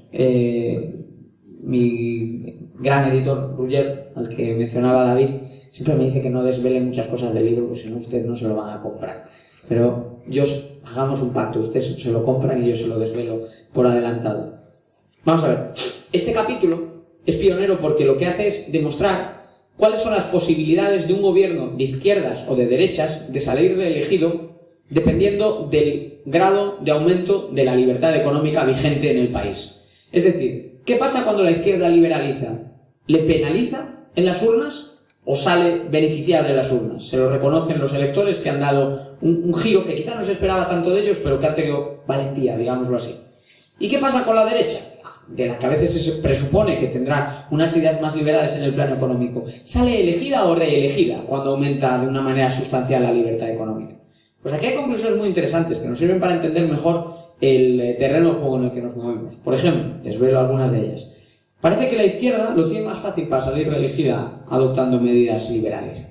Mi gran editor, Ruller, al que mencionaba David, siempre me dice que no desvele muchas cosas del libro, porque si no ustedes no se lo van a comprar. Pero hagamos un pacto, ustedes se lo compran y yo se lo desvelo por adelantado. Vamos a ver, este capítulo es pionero porque lo que hace es demostrar cuáles son las posibilidades de un gobierno de izquierdas o de derechas de salir reelegido dependiendo del grado de aumento de la libertad económica vigente en el país. Es decir, ¿qué pasa cuando la izquierda liberaliza? ¿Le penaliza en las urnas o sale beneficiada de las urnas? Se lo reconocen los electores que han dado un giro que quizá no se esperaba tanto de ellos, pero que han tenido valentía, digámoslo así. ¿Y qué pasa con la derecha? De la que a veces se presupone que tendrá unas ideas más liberales en el plano económico. ¿Sale elegida o reelegida cuando aumenta de una manera sustancial la libertad económica? Pues aquí hay conclusiones muy interesantes que nos sirven para entender mejor el terreno de juego en el que nos movemos. Por ejemplo, les veo algunas de ellas. Parece que la izquierda lo tiene más fácil para salir reelegida adoptando medidas liberales.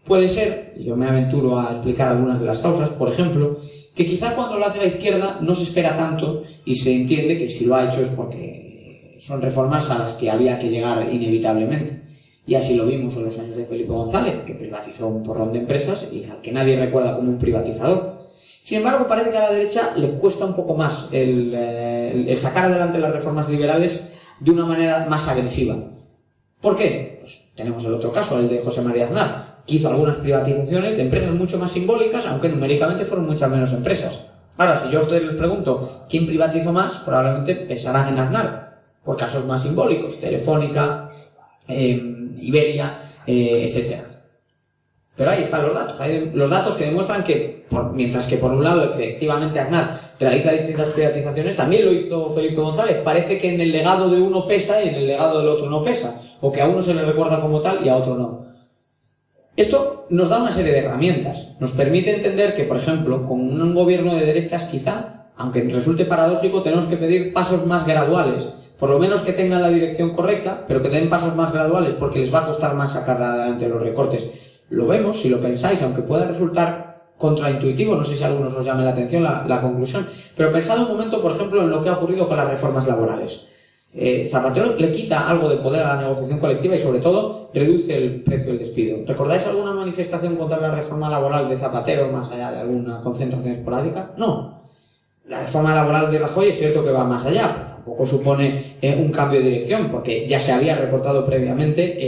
Puede ser, y yo me aventuro a explicar algunas de las causas, por ejemplo, que quizá cuando lo hace la izquierda no se espera tanto y se entiende que si lo ha hecho es porque son reformas a las que había que llegar inevitablemente. Y así lo vimos en los años de Felipe González, que privatizó un porrón de empresas y al que nadie recuerda como un privatizador. Sin embargo, parece que a la derecha le cuesta un poco más el sacar adelante las reformas liberales de una manera más agresiva. ¿Por qué? Pues tenemos el otro caso, el de José María Aznar, que hizo algunas privatizaciones de empresas mucho más simbólicas, aunque numéricamente fueron muchas menos empresas. Ahora, si yo a ustedes les pregunto quién privatizó más, probablemente pensarán en Aznar, por casos más simbólicos, Telefónica, Iberia, etcétera. Pero ahí están los datos. Hay los datos que demuestran que, mientras que por un lado, efectivamente, Aznar realiza distintas privatizaciones, también lo hizo Felipe González. Parece que en el legado de uno pesa y en el legado del otro no pesa, o que a uno se le recuerda como tal y a otro no. Esto nos da una serie de herramientas. Nos permite entender que, por ejemplo, con un gobierno de derechas quizá, aunque resulte paradójico, tenemos que pedir pasos más graduales. Por lo menos que tengan la dirección correcta, pero que den pasos más graduales porque les va a costar más sacar adelante los recortes. Lo vemos, si lo pensáis, aunque pueda resultar contraintuitivo, no sé si a algunos os llame la atención la conclusión, pero pensad un momento, por ejemplo, en lo que ha ocurrido con las reformas laborales. Zapatero le quita algo de poder a la negociación colectiva y, sobre todo, reduce el precio del despido. ¿Recordáis alguna manifestación contra la reforma laboral de Zapatero, más allá de alguna concentración esporádica? No. La reforma laboral de Rajoy es cierto que va más allá, pero tampoco supone un cambio de dirección, porque ya se había recortado previamente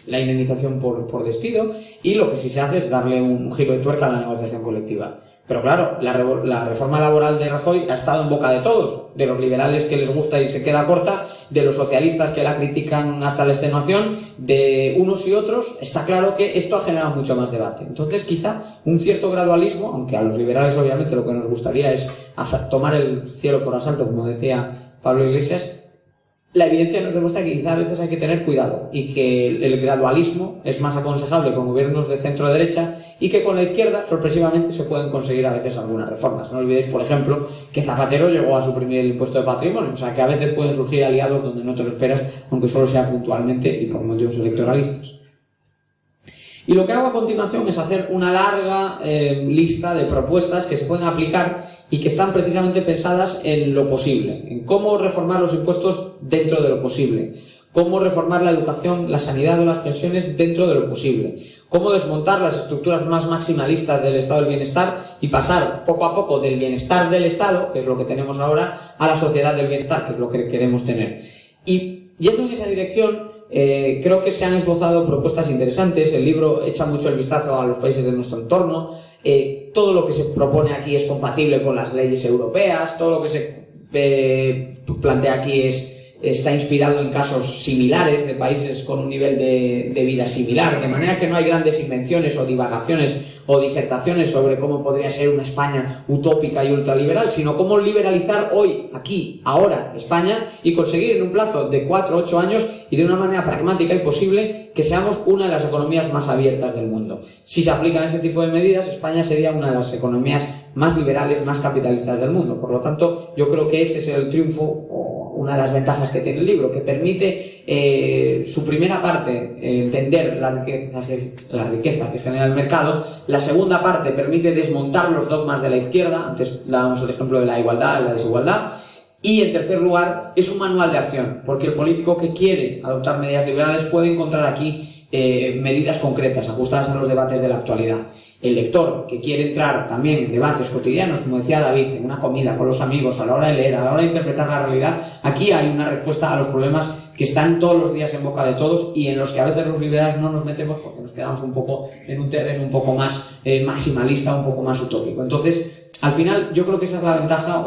la indemnización por despido, y lo que sí se hace es darle un giro de tuerca a la negociación colectiva. Pero claro, la reforma laboral de Rajoy ha estado en boca de todos, de los liberales que les gusta y se queda corta, de los socialistas que la critican hasta la extenuación, de unos y otros. Está claro que esto ha generado mucho más debate. Entonces quizá un cierto gradualismo, aunque a los liberales obviamente lo que nos gustaría es tomar el cielo por asalto, como decía Pablo Iglesias, la evidencia nos demuestra que quizá a veces hay que tener cuidado y que el gradualismo es más aconsejable con gobiernos de centro-derecha y que con la izquierda, sorpresivamente, se pueden conseguir a veces algunas reformas. No olvidéis, por ejemplo, que Zapatero llegó a suprimir el impuesto de patrimonio, o sea que a veces pueden surgir aliados donde no te lo esperas, aunque solo sea puntualmente y por motivos electoralistas. Y lo que hago a continuación es hacer una larga lista de propuestas que se pueden aplicar y que están precisamente pensadas en lo posible, en cómo reformar los impuestos dentro de lo posible, cómo reformar la educación, la sanidad o las pensiones dentro de lo posible, cómo desmontar las estructuras más maximalistas del estado del bienestar y pasar poco a poco del bienestar del Estado, que es lo que tenemos ahora, a la sociedad del bienestar, que es lo que queremos tener. Y yendo en esa dirección, creo que se han esbozado propuestas interesantes. El libro echa mucho el vistazo a los países de nuestro entorno. Todo lo que se propone aquí es compatible con las leyes europeas. Todo lo que se plantea aquí está inspirado en casos similares de países con un nivel de vida similar, de manera que no hay grandes invenciones o divagaciones o disertaciones sobre cómo podría ser una España utópica y ultraliberal, sino cómo liberalizar hoy, aquí, ahora, España, y conseguir en un plazo de 4 o 8 años y de una manera pragmática y posible que seamos una de las economías más abiertas del mundo. Si se aplican ese tipo de medidas, España sería una de las economías más liberales, más capitalistas del mundo. Por lo tanto, yo creo que ese es el triunfo o una de las ventajas que tiene el libro, que permite su primera parte entender la riqueza que genera el mercado. La segunda parte permite desmontar los dogmas de la izquierda. Antes dábamos el ejemplo de la igualdad y la desigualdad. Y en tercer lugar, es un manual de acción, porque el político que quiere adoptar medidas liberales puede encontrar aquí medidas concretas, ajustadas a los debates de la actualidad. El lector que quiere entrar también en debates cotidianos, como decía David, en una comida, con los amigos, a la hora de leer, a la hora de interpretar la realidad, aquí hay una respuesta a los problemas que están todos los días en boca de todos y en los que a veces los liberales no nos metemos porque nos quedamos un poco en un terreno un poco más maximalista, un poco más utópico. Entonces, al final, yo creo que esa es la ventaja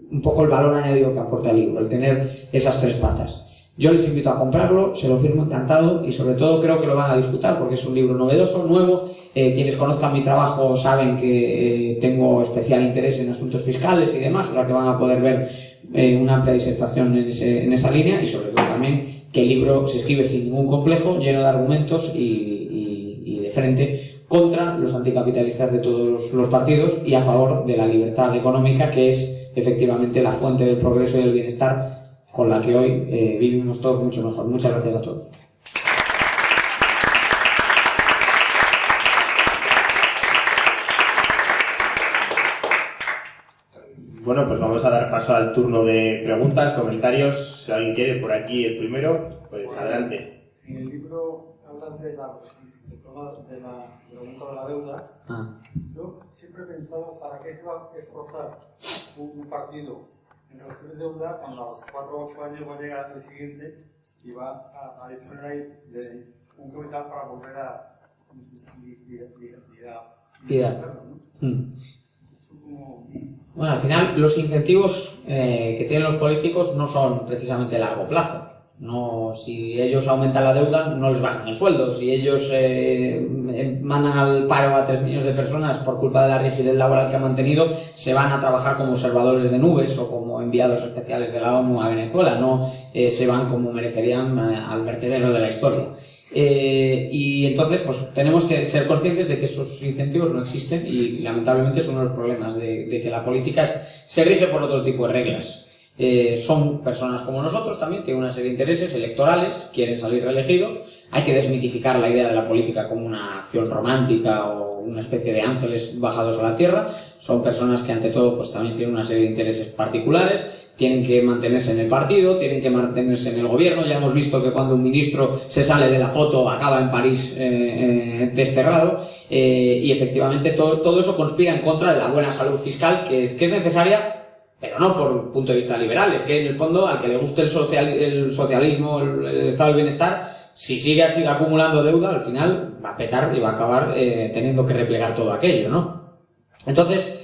un poco el valor añadido que aporta el libro, el tener esas tres patas. Yo les invito a comprarlo, se lo firmo encantado y sobre todo creo que lo van a disfrutar porque es un libro novedoso, nuevo. Quienes conozcan mi trabajo saben que tengo especial interés en asuntos fiscales y demás, o sea que van a poder ver una amplia disertación en esa línea y sobre todo también que el libro se escribe sin ningún complejo, lleno de argumentos y de frente contra los anticapitalistas de todos los partidos y a favor de la libertad económica, que es efectivamente la fuente del progreso y del bienestar con la que hoy vivimos todos mucho mejor. Muchas gracias a todos. Bueno, pues vamos a dar paso al turno de preguntas, comentarios. Si alguien quiere, por aquí el primero, pues adelante. En el libro hablan de la pregunta de la deuda. Yo siempre he pensado, ¿para qué se va a esforzar un partido en reducir deuda cuando a los 4 o 8 años va a llegar el siguiente y va a disponer ahí de un capital para volver a Bueno, al final los incentivos que tienen los políticos no son precisamente a largo plazo. No, si ellos aumentan la deuda, no les bajan el sueldo. Si ellos mandan al paro a 3 millones de personas por culpa de la rigidez laboral que han mantenido, se van a trabajar como observadores de nubes o como enviados especiales de la ONU a Venezuela. No se van como merecerían al vertedero de la historia. Y entonces, pues tenemos que ser conscientes de que esos incentivos no existen y lamentablemente es uno de los problemas de que la política se rige por otro tipo de reglas. Son personas como nosotros también, tienen una serie de intereses electorales, quieren salir reelegidos. Hay que desmitificar la idea de la política como una acción romántica o una especie de ángeles bajados a la tierra. Son personas que ante todo pues también tienen una serie de intereses particulares, tienen que mantenerse en el partido, tienen que mantenerse en el gobierno. Ya hemos visto que cuando un ministro se sale de la foto acaba en París desterrado, y efectivamente todo eso conspira en contra de la buena salud fiscal que es necesaria, pero no por un punto de vista liberal. Es que en el fondo al que le guste el socialismo, el estado del bienestar, si sigue así acumulando deuda, al final va a petar y va a acabar teniendo que replegar todo aquello, ¿no? Entonces,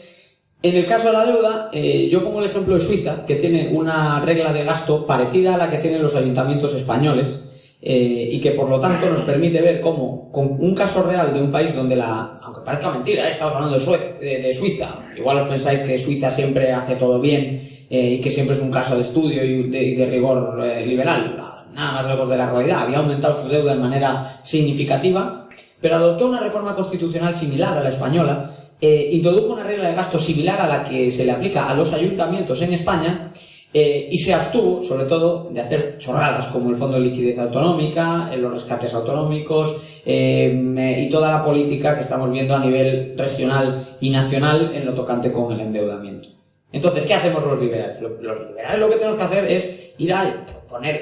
en el caso de la deuda, yo pongo el ejemplo de Suiza, que tiene una regla de gasto parecida a la que tienen los ayuntamientos españoles, y que por lo tanto nos permite ver cómo, con un caso real de un país donde aunque parezca mentira, estamos hablando de Suiza, igual os pensáis que Suiza siempre hace todo bien y que siempre es un caso de estudio y de rigor liberal, nada más lejos de la realidad. Había aumentado su deuda de manera significativa, pero adoptó una reforma constitucional similar a la española, introdujo una regla de gasto similar a la que se le aplica a los ayuntamientos en España, y se abstuvo, sobre todo, de hacer chorradas como el Fondo de Liquidez Autonómica, los rescates autonómicos y toda la política que estamos viendo a nivel regional y nacional en lo tocante con el endeudamiento. Entonces, ¿qué hacemos los liberales? Los liberales lo que tenemos que hacer es ir a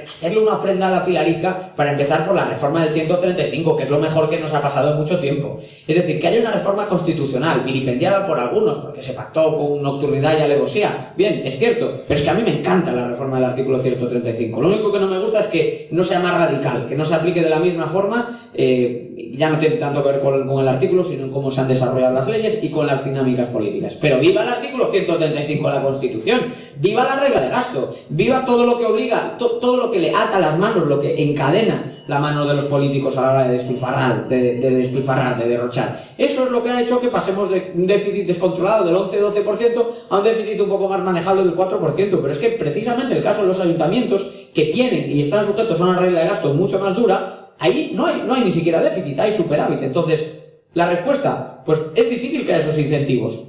hacerle una ofrenda a la Pilarica para empezar por la reforma del 135, que es lo mejor que nos ha pasado en mucho tiempo. Es decir, que haya una reforma constitucional, vilipendiada por algunos, porque se pactó con nocturnidad y alevosía. Bien, es cierto, pero es que a mí me encanta la reforma del artículo 135. Lo único que no me gusta es que no sea más radical, que no se aplique de la misma forma, ya no tiene tanto que ver con el artículo, sino en cómo se han desarrollado las leyes y con las dinámicas políticas. Pero viva el artículo 135 de la Constitución, viva la regla de gasto, viva todo lo que obliga, todo lo que le ata las manos, lo que encadena la mano de los políticos a la hora de despilfarrar, de derrochar. Eso es lo que ha hecho que pasemos de un déficit descontrolado del 11-12% a un déficit un poco más manejable del 4%. Pero es que precisamente el caso de los ayuntamientos, que tienen y están sujetos a una regla de gasto mucho más dura, ahí no hay ni siquiera déficit, hay superávit. Entonces, la respuesta, pues es difícil que haya esos incentivos.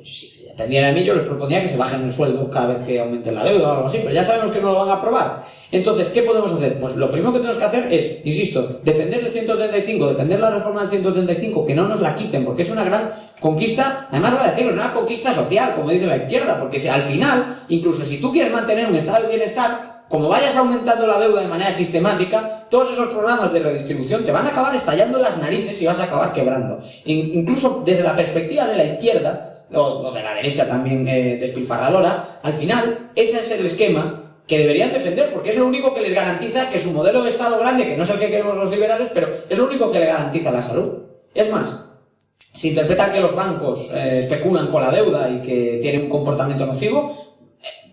Si dependiera de mí, yo les proponía que se bajen el sueldo cada vez que aumenten la deuda o algo así, pero ya sabemos que no lo van a aprobar. Entonces, ¿qué podemos hacer? Pues lo primero que tenemos que hacer es, insisto, defender el 135, defender la reforma del 135, que no nos la quiten, porque es una gran conquista, además voy a decirlo, es una conquista social, como dice la izquierda, porque si, al final, incluso si tú quieres mantener un estado de bienestar, como vayas aumentando la deuda de manera sistemática, todos esos programas de redistribución te van a acabar estallando en las narices y vas a acabar quebrando. Incluso desde la perspectiva de la izquierda, o de la derecha también despilfarradora, al final, ese es el esquema que deberían defender, porque es lo único que les garantiza que su modelo de Estado grande, que no es el que queremos los liberales, pero es lo único que le garantiza la salud. Es más, si interpretan que los bancos especulan con la deuda y que tienen un comportamiento nocivo,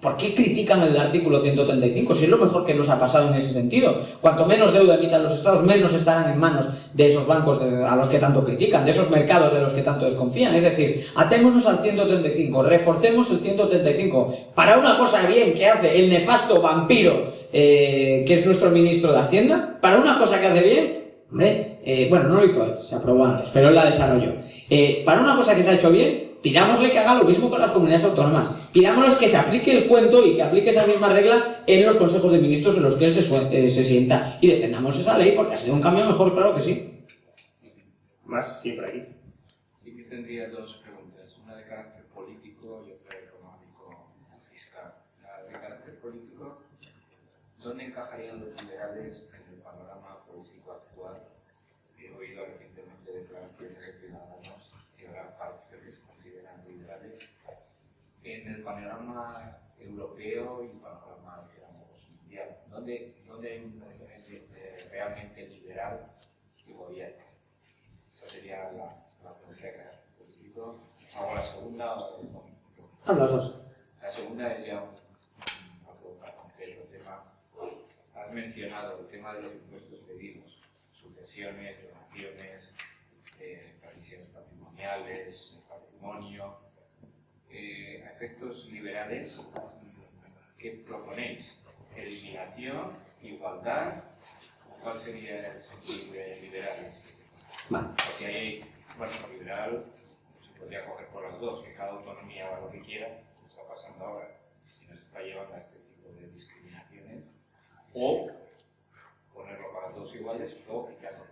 ¿por qué critican el artículo 135? Si es lo mejor que nos ha pasado en ese sentido. Cuanto menos deuda emitan los estados, menos estarán en manos de esos bancos a los que tanto critican, de esos mercados de los que tanto desconfían. Es decir, atémonos al 135, reforcemos el 135. Para una cosa bien que hace el nefasto vampiro que es nuestro ministro de Hacienda, para una cosa que hace bien, hombre, bueno, no lo hizo él, se aprobó antes, pero él la desarrolló. Para una cosa que se ha hecho bien, pidámosle que haga lo mismo con las comunidades autónomas. Pidámosles que se aplique el cuento y que aplique esa misma regla en los consejos de ministros en los que él se sienta. Y defendamos esa ley porque ha sido un cambio mejor, claro que sí. Más, sí, por aquí. Sí que tendría dos preguntas, una de carácter político y otra económico fiscal. La de carácter político, ¿dónde encajarían los liberales en el panorama político actual? He oído recientemente declaraciones de ciudadanos que gran parte se consideran liberales en el panorama europeo y panorama, digamos, mundial. ¿Dónde realmente liberal y gobierno? Esa sería la pregunta de carácter político. Hago la segunda o las dos. La segunda es ya una pregunta concreta. Has mencionado el tema de los impuestos pedidos, sucesiones, donaciones, transmisiones patrimoniales, patrimonio. A efectos liberales, ¿qué proponéis? ¿Eliminación? ¿Igualdad? ¿Cuál sería el sentido de liberales? Vale. Porque hay, bueno, liberal se podría coger por las dos, que cada autonomía haga lo que quiera, como está pasando ahora, y nos está llevando a este tipo de discriminaciones, o ponerlo para todos iguales, o quitarlo.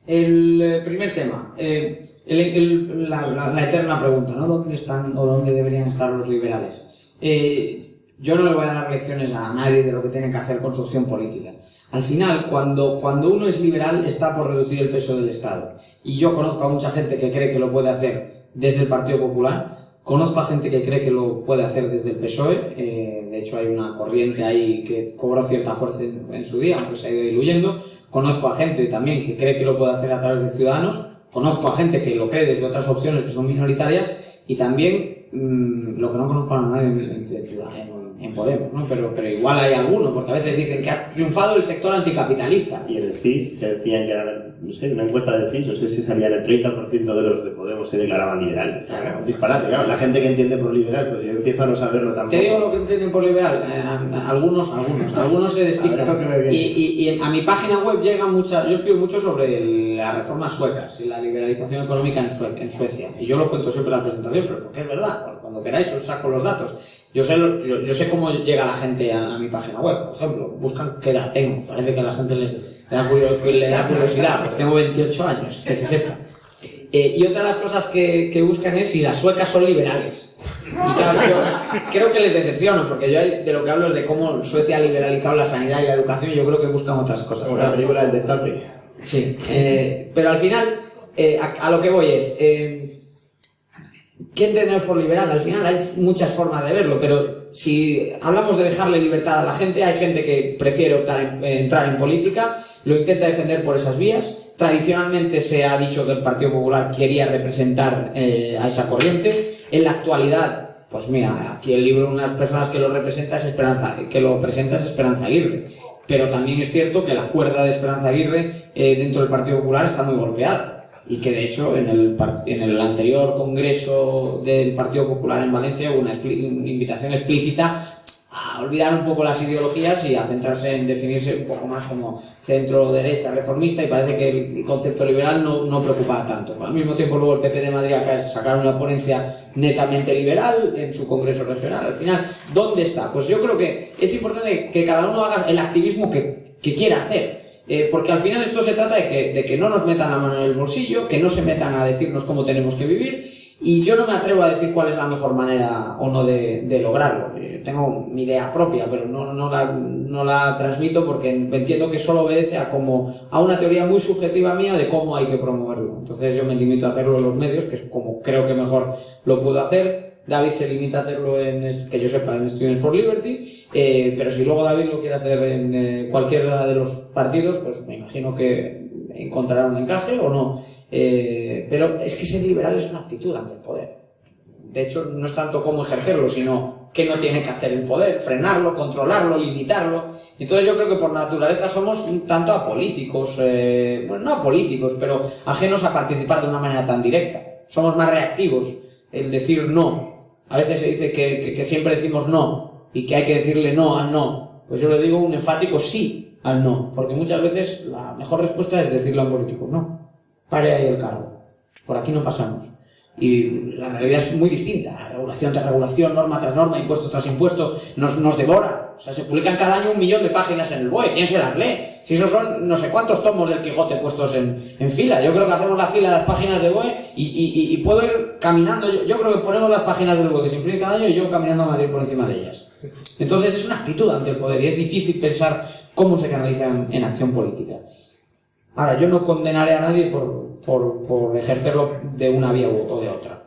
El primer tema, la eterna pregunta, ¿no? ¿Dónde están o dónde deberían estar los liberales? Yo no le voy a dar lecciones a nadie de lo que tienen que hacer con su opción política. Al final, cuando uno es liberal, está por reducir el peso del Estado. Y yo conozco a mucha gente que cree que lo puede hacer desde el Partido Popular, conozco a gente que cree que lo puede hacer desde el PSOE, de hecho hay una corriente ahí que cobró cierta fuerza en su día, aunque se ha ido diluyendo. Conozco a gente también que cree que lo puede hacer a través de Ciudadanos, conozco a gente que lo cree desde otras opciones que son minoritarias, y también lo que no conozco a nadie en Ciudadanos, en Podemos, ¿no? Pero igual hay alguno, porque a veces dicen que ha triunfado el sector anticapitalista. Y en el CIS, que decían que era, no sé, una encuesta del CIS, no sé si salían el 30% de los de Podemos se declaraban liberales. Claro, un disparate, claro. La gente que entiende por liberal, pues yo empiezo a no saberlo tampoco. Te digo lo que entienden por liberal, algunos se despistan. Y a mi página web llega mucha, yo escribo mucho sobre las reformas suecas y la liberalización económica en Suecia. Y yo lo cuento siempre en la presentación, pero porque es verdad, cuando queráis os saco los datos. Yo sé cómo llega la gente a mi página web, por ejemplo, buscan qué edad tengo, parece que a la gente le da curiosidad, pues tengo 28 años, que se sepa. Y otra de las cosas que buscan es si las suecas son liberales. Y claro, yo creo que les decepciono, porque yo de lo que hablo es de cómo Suecia ha liberalizado la sanidad y la educación, y yo creo que buscan otras cosas. Como la película del Destape. Sí, pero al final, a lo que voy es... ¿qué entendemos por liberal? Al final hay muchas formas de verlo, pero si hablamos de dejarle libertad a la gente, hay gente que prefiere entrar en política, lo intenta defender por esas vías. Tradicionalmente se ha dicho que el Partido Popular quería representar a esa corriente. En la actualidad, pues mira, aquí el libro de unas personas que lo presenta es Esperanza Aguirre. Pero también es cierto que la cuerda de Esperanza Aguirre dentro del Partido Popular está muy golpeada. Y que de hecho en el anterior congreso del Partido Popular en Valencia hubo una invitación explícita a olvidar un poco las ideologías y a centrarse en definirse un poco más como centro-derecha reformista, y parece que el concepto liberal no preocupaba tanto. Al mismo tiempo luego el PP de Madrid sacaron una ponencia netamente liberal en su congreso regional. Al final, ¿dónde está? Pues yo creo que es importante que cada uno haga el activismo que quiera hacer. Porque al final esto se trata de que no nos metan la mano en el bolsillo, que no se metan a decirnos cómo tenemos que vivir, y yo no me atrevo a decir cuál es la mejor manera o no de lograrlo. Tengo mi idea propia, pero no la transmito porque entiendo que solo obedece a una teoría muy subjetiva mía de cómo hay que promoverlo. Entonces yo me limito a hacerlo en los medios, que es como creo que mejor lo puedo hacer. David se limita a hacerlo que yo sepa, en Students for Liberty, pero si luego David lo quiere hacer en cualquiera de los partidos, pues me imagino que encontrará un encaje o no. Pero es que ser liberal es una actitud ante el poder. De hecho, no es tanto cómo ejercerlo, sino qué no tiene que hacer el poder, frenarlo, controlarlo, limitarlo. Entonces yo creo que por naturaleza somos un tanto apolíticos, bueno, no apolíticos, pero ajenos a participar de una manera tan directa. Somos más reactivos en decir no. A veces se dice que siempre decimos no y que hay que decirle no al no. Pues yo le digo un enfático sí al no, porque muchas veces la mejor respuesta es decirle a un político no, pare ahí el cargo, por aquí no pasamos. Y la realidad es muy distinta, regulación tras regulación, norma tras norma, impuesto tras impuesto, nos devora. O sea, se publican cada año 1 millón de páginas en el BOE, ¿quién se las lee? Si esos son no sé cuántos tomos del Quijote puestos en fila. Yo creo que hacemos la fila de las páginas de BOE y puedo ir caminando. Yo creo que ponemos las páginas del BOE que se imprimen cada año y yo caminando a Madrid por encima de ellas. Entonces es una actitud ante el poder y es difícil pensar cómo se canaliza en acción política. Ahora, yo no condenaré a nadie por ejercerlo de una vía o de otra.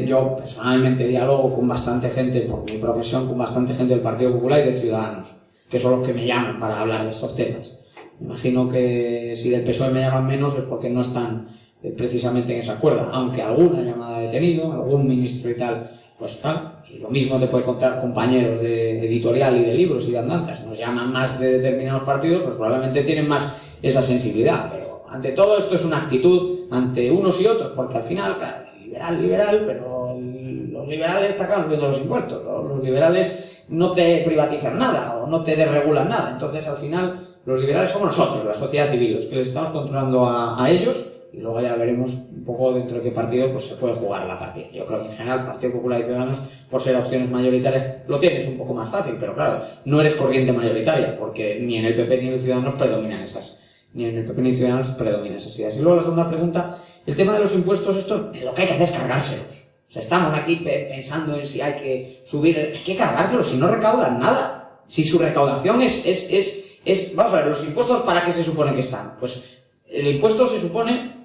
Yo personalmente dialogo con bastante gente, por mi profesión, con bastante gente del Partido Popular y de Ciudadanos, que son los que me llaman para hablar de estos temas. Me imagino que si del PSOE me llaman menos es porque no están precisamente en esa cuerda, aunque alguna llamada detenido, algún ministro y tal, pues tal. Y lo mismo te puede contar compañeros de editorial y de libros y de andanzas. Nos llaman más de determinados partidos, pues probablemente tienen más esa sensibilidad, pero ante todo esto es una actitud ante unos y otros, porque al final, claro, liberal, pero los liberales están subiendo los impuestos, o los liberales no te privatizan nada, o no te desregulan nada. Entonces, al final, los liberales somos nosotros, la sociedad civil, los que les estamos controlando a ellos, y luego ya veremos un poco dentro de qué partido pues se puede jugar la partida. Yo creo que en general Partido Popular y Ciudadanos, por ser opciones mayoritarias, lo tienes un poco más fácil, pero claro, no eres corriente mayoritaria, porque ni en el PP ni en los Ciudadanos predominan esas ideas. Y luego la segunda pregunta, el tema de los impuestos, esto lo que hay que hacer es cargárselos. O sea, estamos aquí pensando en si hay que subir, hay que cargárselos, si no recaudan nada. Si su recaudación es vamos a ver, los impuestos, ¿para qué se supone que están? Pues el impuesto se supone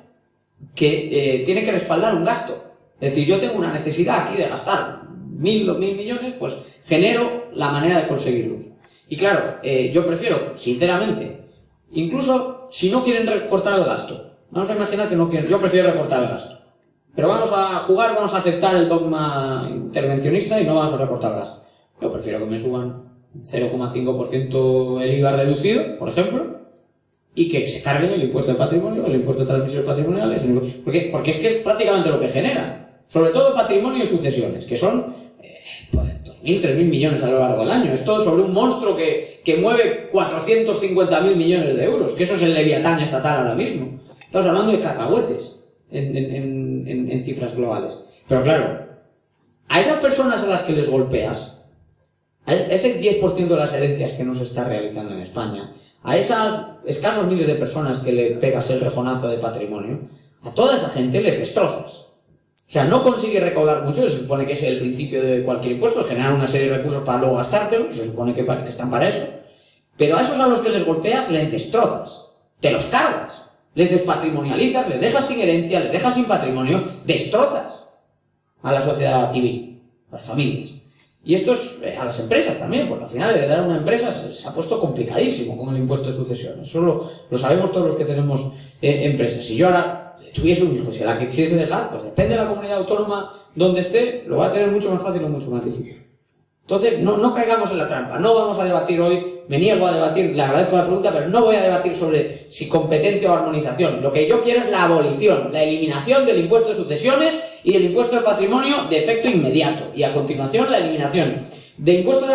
que tiene que respaldar un gasto. Es decir, yo tengo una necesidad aquí de gastar 1.000 o 1.000 millones, pues genero la manera de conseguirlos. Y claro, yo prefiero, sinceramente, incluso si no quieren recortar el gasto, vamos a imaginar que no quieren, yo prefiero recortar el gasto. Pero vamos a aceptar el dogma intervencionista y no vamos a recortar el gasto. Yo prefiero que me suban 0,5% el IVA reducido, por ejemplo, y que se carguen el impuesto de patrimonio, el impuesto de transmisiones patrimoniales, porque es que es prácticamente lo que genera, sobre todo patrimonio y sucesiones, que son 2.000, 3.000 millones a lo largo del año. Es todo sobre un monstruo que mueve 450.000 millones de euros, que eso es el leviatán estatal ahora mismo. Estamos hablando de cacahuetes en cifras globales. Pero claro, a esas personas a las que les golpeas, a ese 10% de las herencias que no se está realizando en España, a esos escasos miles de personas que le pegas el rejonazo de patrimonio, a toda esa gente les destrozas. O sea, no consigue recaudar mucho, se supone que es el principio de cualquier impuesto, generar una serie de recursos para luego gastártelos, se supone que están para eso. Pero a esos a los que les golpeas, les destrozas, te los cargas, les despatrimonializas, les dejas sin herencia, les dejas sin patrimonio, destrozas a la sociedad civil, a las familias. Y esto es a las empresas también, porque al final heredar una empresa se ha puesto complicadísimo con el impuesto de sucesiones. Eso lo sabemos todos los que tenemos empresas. Si yo ahora tuviese un hijo, si a la que quisiese dejar, pues depende de la comunidad autónoma donde esté, lo va a tener mucho más fácil o mucho más difícil. Entonces, no caigamos en la trampa. No vamos a debatir hoy, me niego a debatir, le agradezco la pregunta, pero no voy a debatir sobre si competencia o armonización. Lo que yo quiero es la abolición, la eliminación del impuesto de sucesiones y del impuesto de patrimonio de efecto inmediato. Y a continuación, la eliminación de impuestos de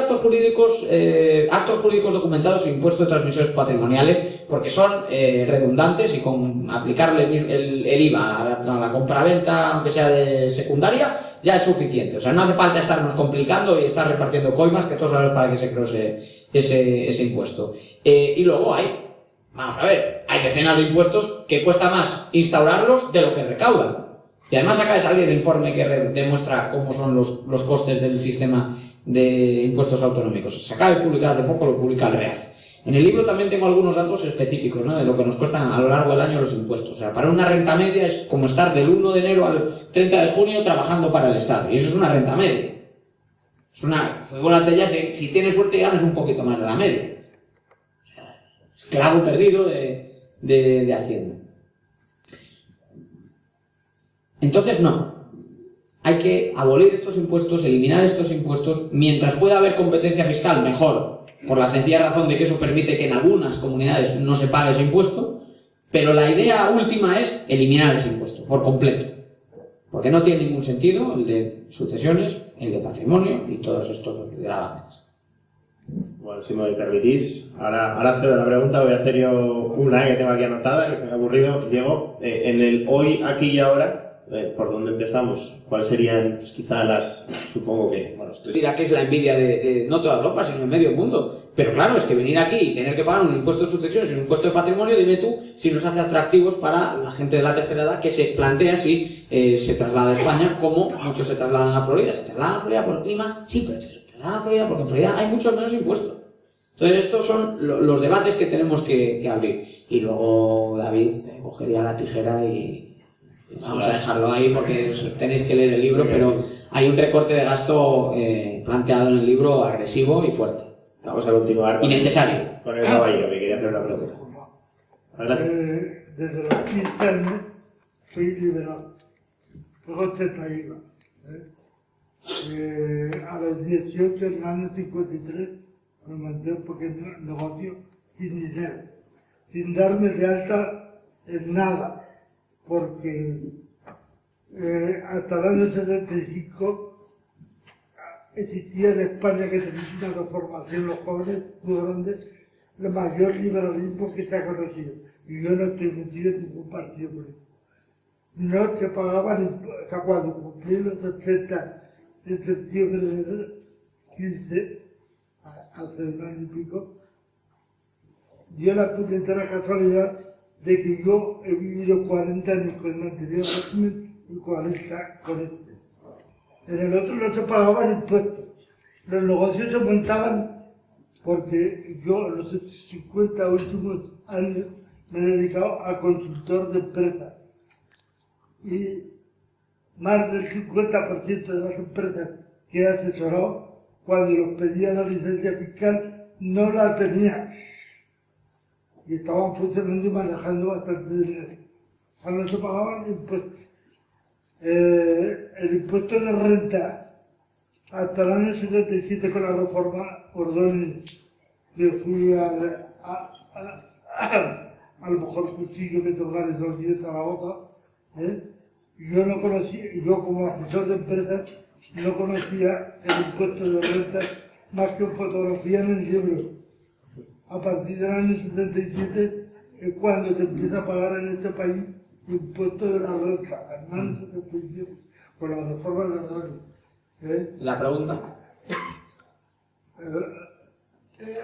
actos jurídicos documentados e impuestos de transmisiones patrimoniales, porque son redundantes y con aplicarle el IVA a la compraventa, aunque sea de secundaria, ya es suficiente. O sea, no hace falta estarnos complicando y estar repartiendo coimas, que todos sabemos para qué se creó ese impuesto. Y luego vamos a ver, hay decenas de impuestos que cuesta más instaurarlos de lo que recaudan. Y además acaba de salir el informe que demuestra cómo son los costes del sistema de impuestos autonómicos. Se acaba de publicar hace poco, lo publica el REAF. En el libro también tengo algunos datos específicos, ¿no?, de lo que nos cuestan a lo largo del año los impuestos. O sea, para una renta media es como estar del 1 de enero al 30 de junio trabajando para el Estado. Y eso es una renta media. Es figúrate ya, si tienes suerte ganas un poquito más de la media. O sea, esclavo perdido de Hacienda. Entonces, no. Hay que abolir estos impuestos, eliminar estos impuestos. Mientras pueda haber competencia fiscal, mejor. Por la sencilla razón de que eso permite que en algunas comunidades no se pague ese impuesto. Pero la idea última es eliminar ese impuesto, por completo. Porque no tiene ningún sentido el de sucesiones, el de patrimonio y todos estos gravámenes. Bueno, si me permitís, ahora cedo la pregunta, voy a hacer yo una que tengo aquí anotada, que se me ha ocurrido. Diego, en el hoy, aquí y ahora, ¿por dónde empezamos? ¿Cuáles serían, pues, quizá supongo que, bueno, que es la envidia de no toda Europa, sino en medio mundo? Pero claro, es que venir aquí y tener que pagar un impuesto de sucesiones y un impuesto de patrimonio, dime tú si nos hace atractivos para la gente de la tercera edad que se plantea si se traslada a España, como muchos se trasladan a Florida. ¿Se trasladan a Florida por el clima? Sí, pero se trasladan a Florida porque en Florida hay muchos menos impuestos. Entonces estos son los debates que tenemos que abrir. Y luego David cogería la tijera y vamos a dejarlo ahí porque tenéis que leer el libro, pero hay un recorte de gasto planteado en el libro agresivo y fuerte. Vamos a continuar innecesario. Con el caballero, que quería hacer una pregunta. Desde los 15 años soy liberal. Luego testativa. A los 18, en el año 53, me monté un pequeño negocio sin dinero, sin darme de alta en nada, porque hasta el año 75 existía en España, que tenía una transformación los jóvenes muy grandes, el mayor liberalismo que se ha conocido. Y yo no estoy metido en ningún partido político. No te pagaban, o sea, cuando cumplí los 80 en septiembre del 15, hace un año y pico, dio la puñetera casualidad de que yo he vivido 40 años con el anterior régimen y 40 con este. En el otro no se pagaban impuestos. Los negocios se montaban porque yo en los 50 últimos años me he dedicado a consultor de empresas. Y más del 50% de las empresas que he asesorado, cuando los pedían la licencia fiscal, no la tenían. Y estaban funcionando y manejando bastante dinero. O sea, no se pagaban impuestos. El impuesto de renta hasta el año 77 con la reforma Ordóñez, que fui al mejor cuchillo que te organizó aquí en Zaragoza, yo no conocía, yo como asesor de empresas, no conocía el impuesto de renta más que en fotografía en el libro. A partir del año 77 es cuando se empieza a pagar en este país impuesto de la renta, en el año 77, por la reforma de Ordóñez. ¿La pregunta?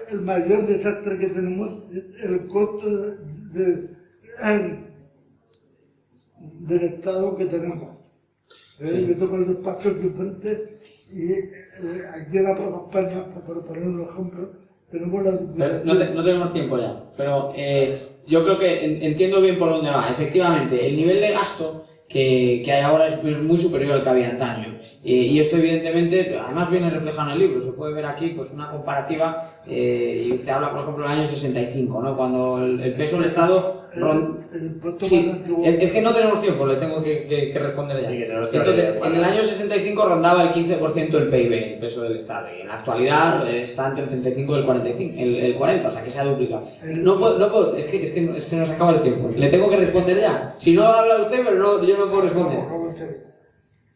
El mayor desastre que tenemos es el costo del Estado que tenemos. Yo tengo el despacho aquí enfrente y aquí en la Plaza España, por poner un ejemplo, tenemos la Diputación. No tenemos tiempo ya, pero yo creo que entiendo bien por dónde va. Efectivamente, el nivel de gasto que hay ahora es muy superior al que había antaño. Y esto evidentemente, además viene reflejado en el libro, se puede ver aquí pues una comparativa, y usted habla por ejemplo del año 65, ¿no? Cuando el peso del Estado... Sí, es que no tenemos tiempo, le tengo que responder ya. Sí, entonces, en el año 65 rondaba el 15% del PIB, el peso del Estado, y en la actualidad está entre el 35 y el 45, el 40, o sea que se ha duplicado. No puedo, es que se nos acaba el tiempo. Le tengo que responder ya. Si no habla usted, pero no, yo no puedo responder.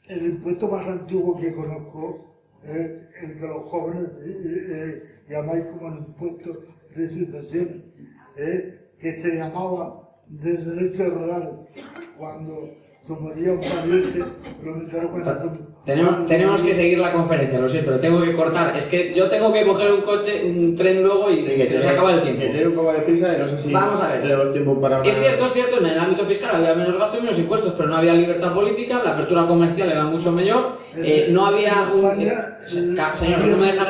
El impuesto más antiguo que conozco es el que los jóvenes llamáis como el impuesto de sucesión, que se llamaba de derecho real cuando se moría un pariente, tenemos que seguir la conferencia, lo siento, le tengo que cortar. Es que yo tengo que coger un tren luego y se nos acaba el tiempo. Que tiene un poco de prisa y no sé si tenemos tiempo para... Es cierto, en el ámbito fiscal había menos gasto y menos impuestos, pero no había libertad política, la apertura comercial era mucho mayor, no había un... señor, si no me deja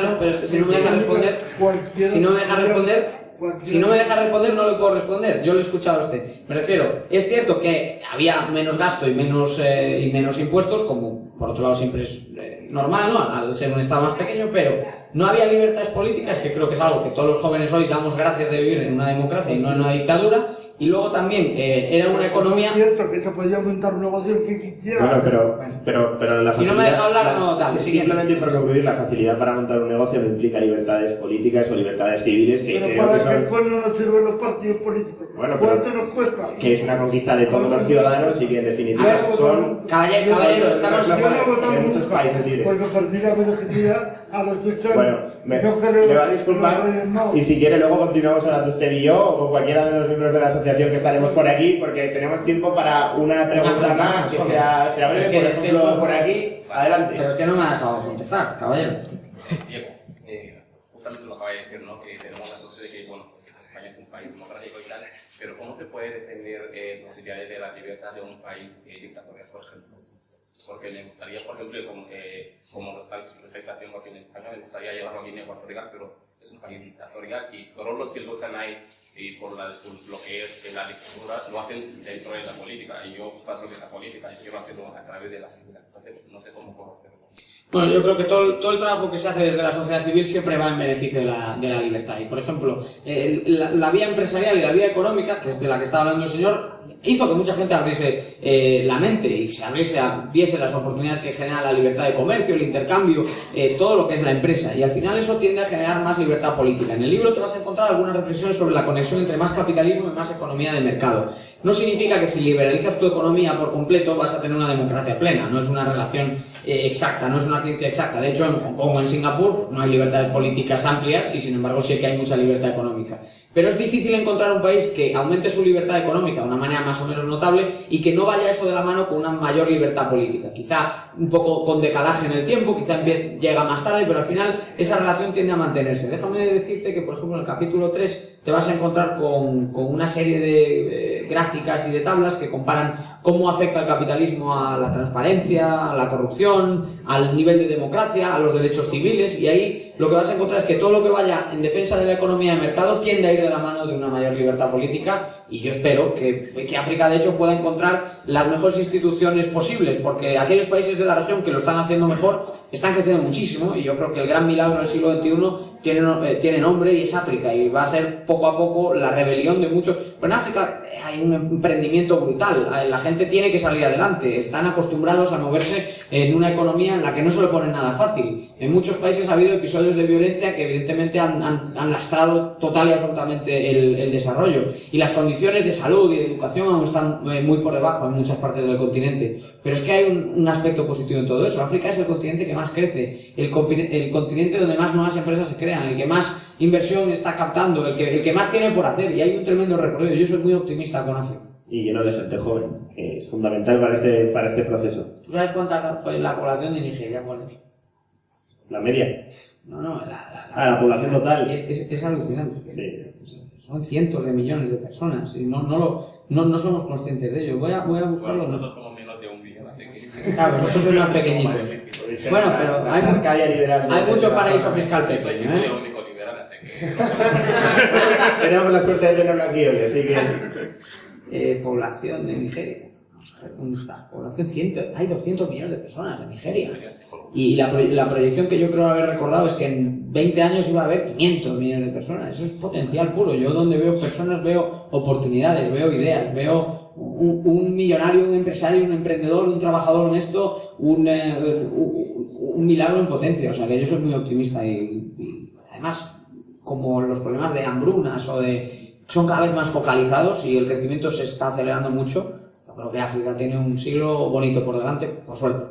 responder, no le puedo responder. Yo le he escuchado a usted. Me refiero, es cierto que había menos gasto y menos impuestos, como por otro lado siempre es normal, ¿no? Al ser un Estado más pequeño, pero no había libertades políticas, que creo que es algo que todos los jóvenes hoy damos gracias de vivir en una democracia y no en una dictadura. Y luego también era una economía... Es cierto que se podía montar un negocio que quisiera. Bueno, pero la facilidad... Si no me deja hablar, no... Simplemente por concluir, la facilidad para montar un negocio no implica libertades políticas o libertades civiles, que pero creo para que son... que no nos sirven los partidos políticos. Bueno, ¿Cuánto nos cuesta? Que es una conquista de todos los ciudadanos y que en definitiva son... Caballero, estamos... en muchos países libres. Porque perdí la legitimidad a los 8 años. Bueno, me va a disculpar y si quiere luego continuamos hablando usted y yo o con cualquiera de los miembros de la asociación que estaremos por aquí, porque tenemos tiempo para una pregunta más que sea breve, por ejemplo, por aquí. Adelante. Pero es que no me ha dejado contestar, caballero. Diego, justamente lo acaba de decir, ¿no? Que tenemos la suerte de que, bueno, España es un país democrático y tal, pero ¿cómo se puede defender posibilidades de la libertad de un país dictatorial, por ejemplo? Porque me gustaría, por ejemplo, como lo estáis haciendo aquí en España, me gustaría llevarlo a Guinea Ecuatorial, pero es un país dictatorial y todos los que luchan ahí y por lo que es las dictaduras lo hacen dentro de la política, y yo paso de la política y quiero hacerlo a través de la seguridad. Entonces, no sé cómo puedo hacerlo. Bueno, yo creo que todo el trabajo que se hace desde la sociedad civil siempre va en beneficio de la libertad. Y, por ejemplo, la vía empresarial y la vía económica, que es de la que está hablando el señor, hizo que mucha gente abriese la mente y viese las oportunidades que genera la libertad de comercio, el intercambio, todo lo que es la empresa. Y al final eso tiende a generar más libertad política. En el libro te vas a encontrar algunas reflexiones sobre la conexión entre más capitalismo y más economía de mercado. No significa que si liberalizas tu economía por completo vas a tener una democracia plena. No es una relación exacta, no es una ciencia exacta. De hecho, en Hong Kong o en Singapur no hay libertades políticas amplias y sin embargo sí que hay mucha libertad económica. Pero es difícil encontrar un país que aumente su libertad económica de una manera más o menos notable y que no vaya eso de la mano con una mayor libertad política. Quizá un poco con decalaje en el tiempo, quizá llega más tarde, pero al final esa relación tiende a mantenerse. Déjame decirte que, por ejemplo, en el capítulo 3 te vas a encontrar con una serie de gráficas y de tablas que comparan cómo afecta el capitalismo a la transparencia, a la corrupción, al nivel de democracia, a los derechos civiles, y ahí lo que vas a encontrar es que todo lo que vaya en defensa de la economía de mercado tiende a ir de la mano de una mayor libertad política, y yo espero que África de hecho pueda encontrar las mejores instituciones posibles, porque aquellos países de la región que lo están haciendo mejor están creciendo muchísimo, y yo creo que el gran milagro del siglo XXI tiene nombre y es África, y va a ser poco a poco la rebelión de muchos. Pero en África hay un emprendimiento brutal, la gente tiene que salir adelante, están acostumbrados a moverse en una economía en la que no se le pone nada fácil. En muchos países ha habido episodios de violencia que evidentemente han lastrado total y absolutamente el desarrollo, y las condiciones de salud y de educación aún están muy por debajo en muchas partes del continente. Pero es que hay un aspecto positivo en todo eso. África es el continente que más crece, el continente donde más nuevas empresas se crean, el que más inversión está captando, el que más tiene por hacer, y hay un tremendo recorrido. Yo soy muy optimista con África. Y lleno de gente joven, que es fundamental para este proceso. ¿Tú sabes cuánta es la población de Nigeria? ¿Cuál es? ¿La media? No, la población total. Es alucinante. Sí. Son cientos de millones de personas y no somos conscientes de ello. Voy a buscarlo. Nosotros somos menos de 1 billón, así que... Claro, nosotros somos más pequeñitos. Bueno, pero hay mucho paraíso fiscal pequeño, Yo soy el único liberal, así que... Tenemos la suerte de tenerlo aquí hoy, así que... Población de Nigeria. Vamos a ver dónde está. Población hay 200 millones de personas en Nigeria. Y la proyección que yo creo haber recordado es que en 20 años iba a haber 500 millones de personas. Eso es potencial puro. Yo donde veo personas veo oportunidades, veo ideas, veo un millonario, un empresario, un emprendedor, un trabajador honesto, un milagro en potencia. O sea que yo soy muy optimista y además, como los problemas de hambrunas son cada vez más focalizados y el crecimiento se está acelerando mucho, yo creo que África tiene un siglo bonito por delante, por suerte.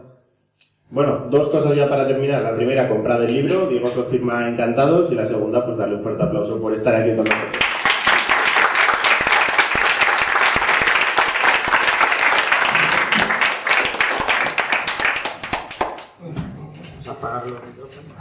Bueno, 2 cosas ya para terminar. La primera, comprad el libro, Diego os lo firma encantados, y la segunda, pues darle un fuerte aplauso por estar aquí con nosotros. Vamos a apagar los micrófonos.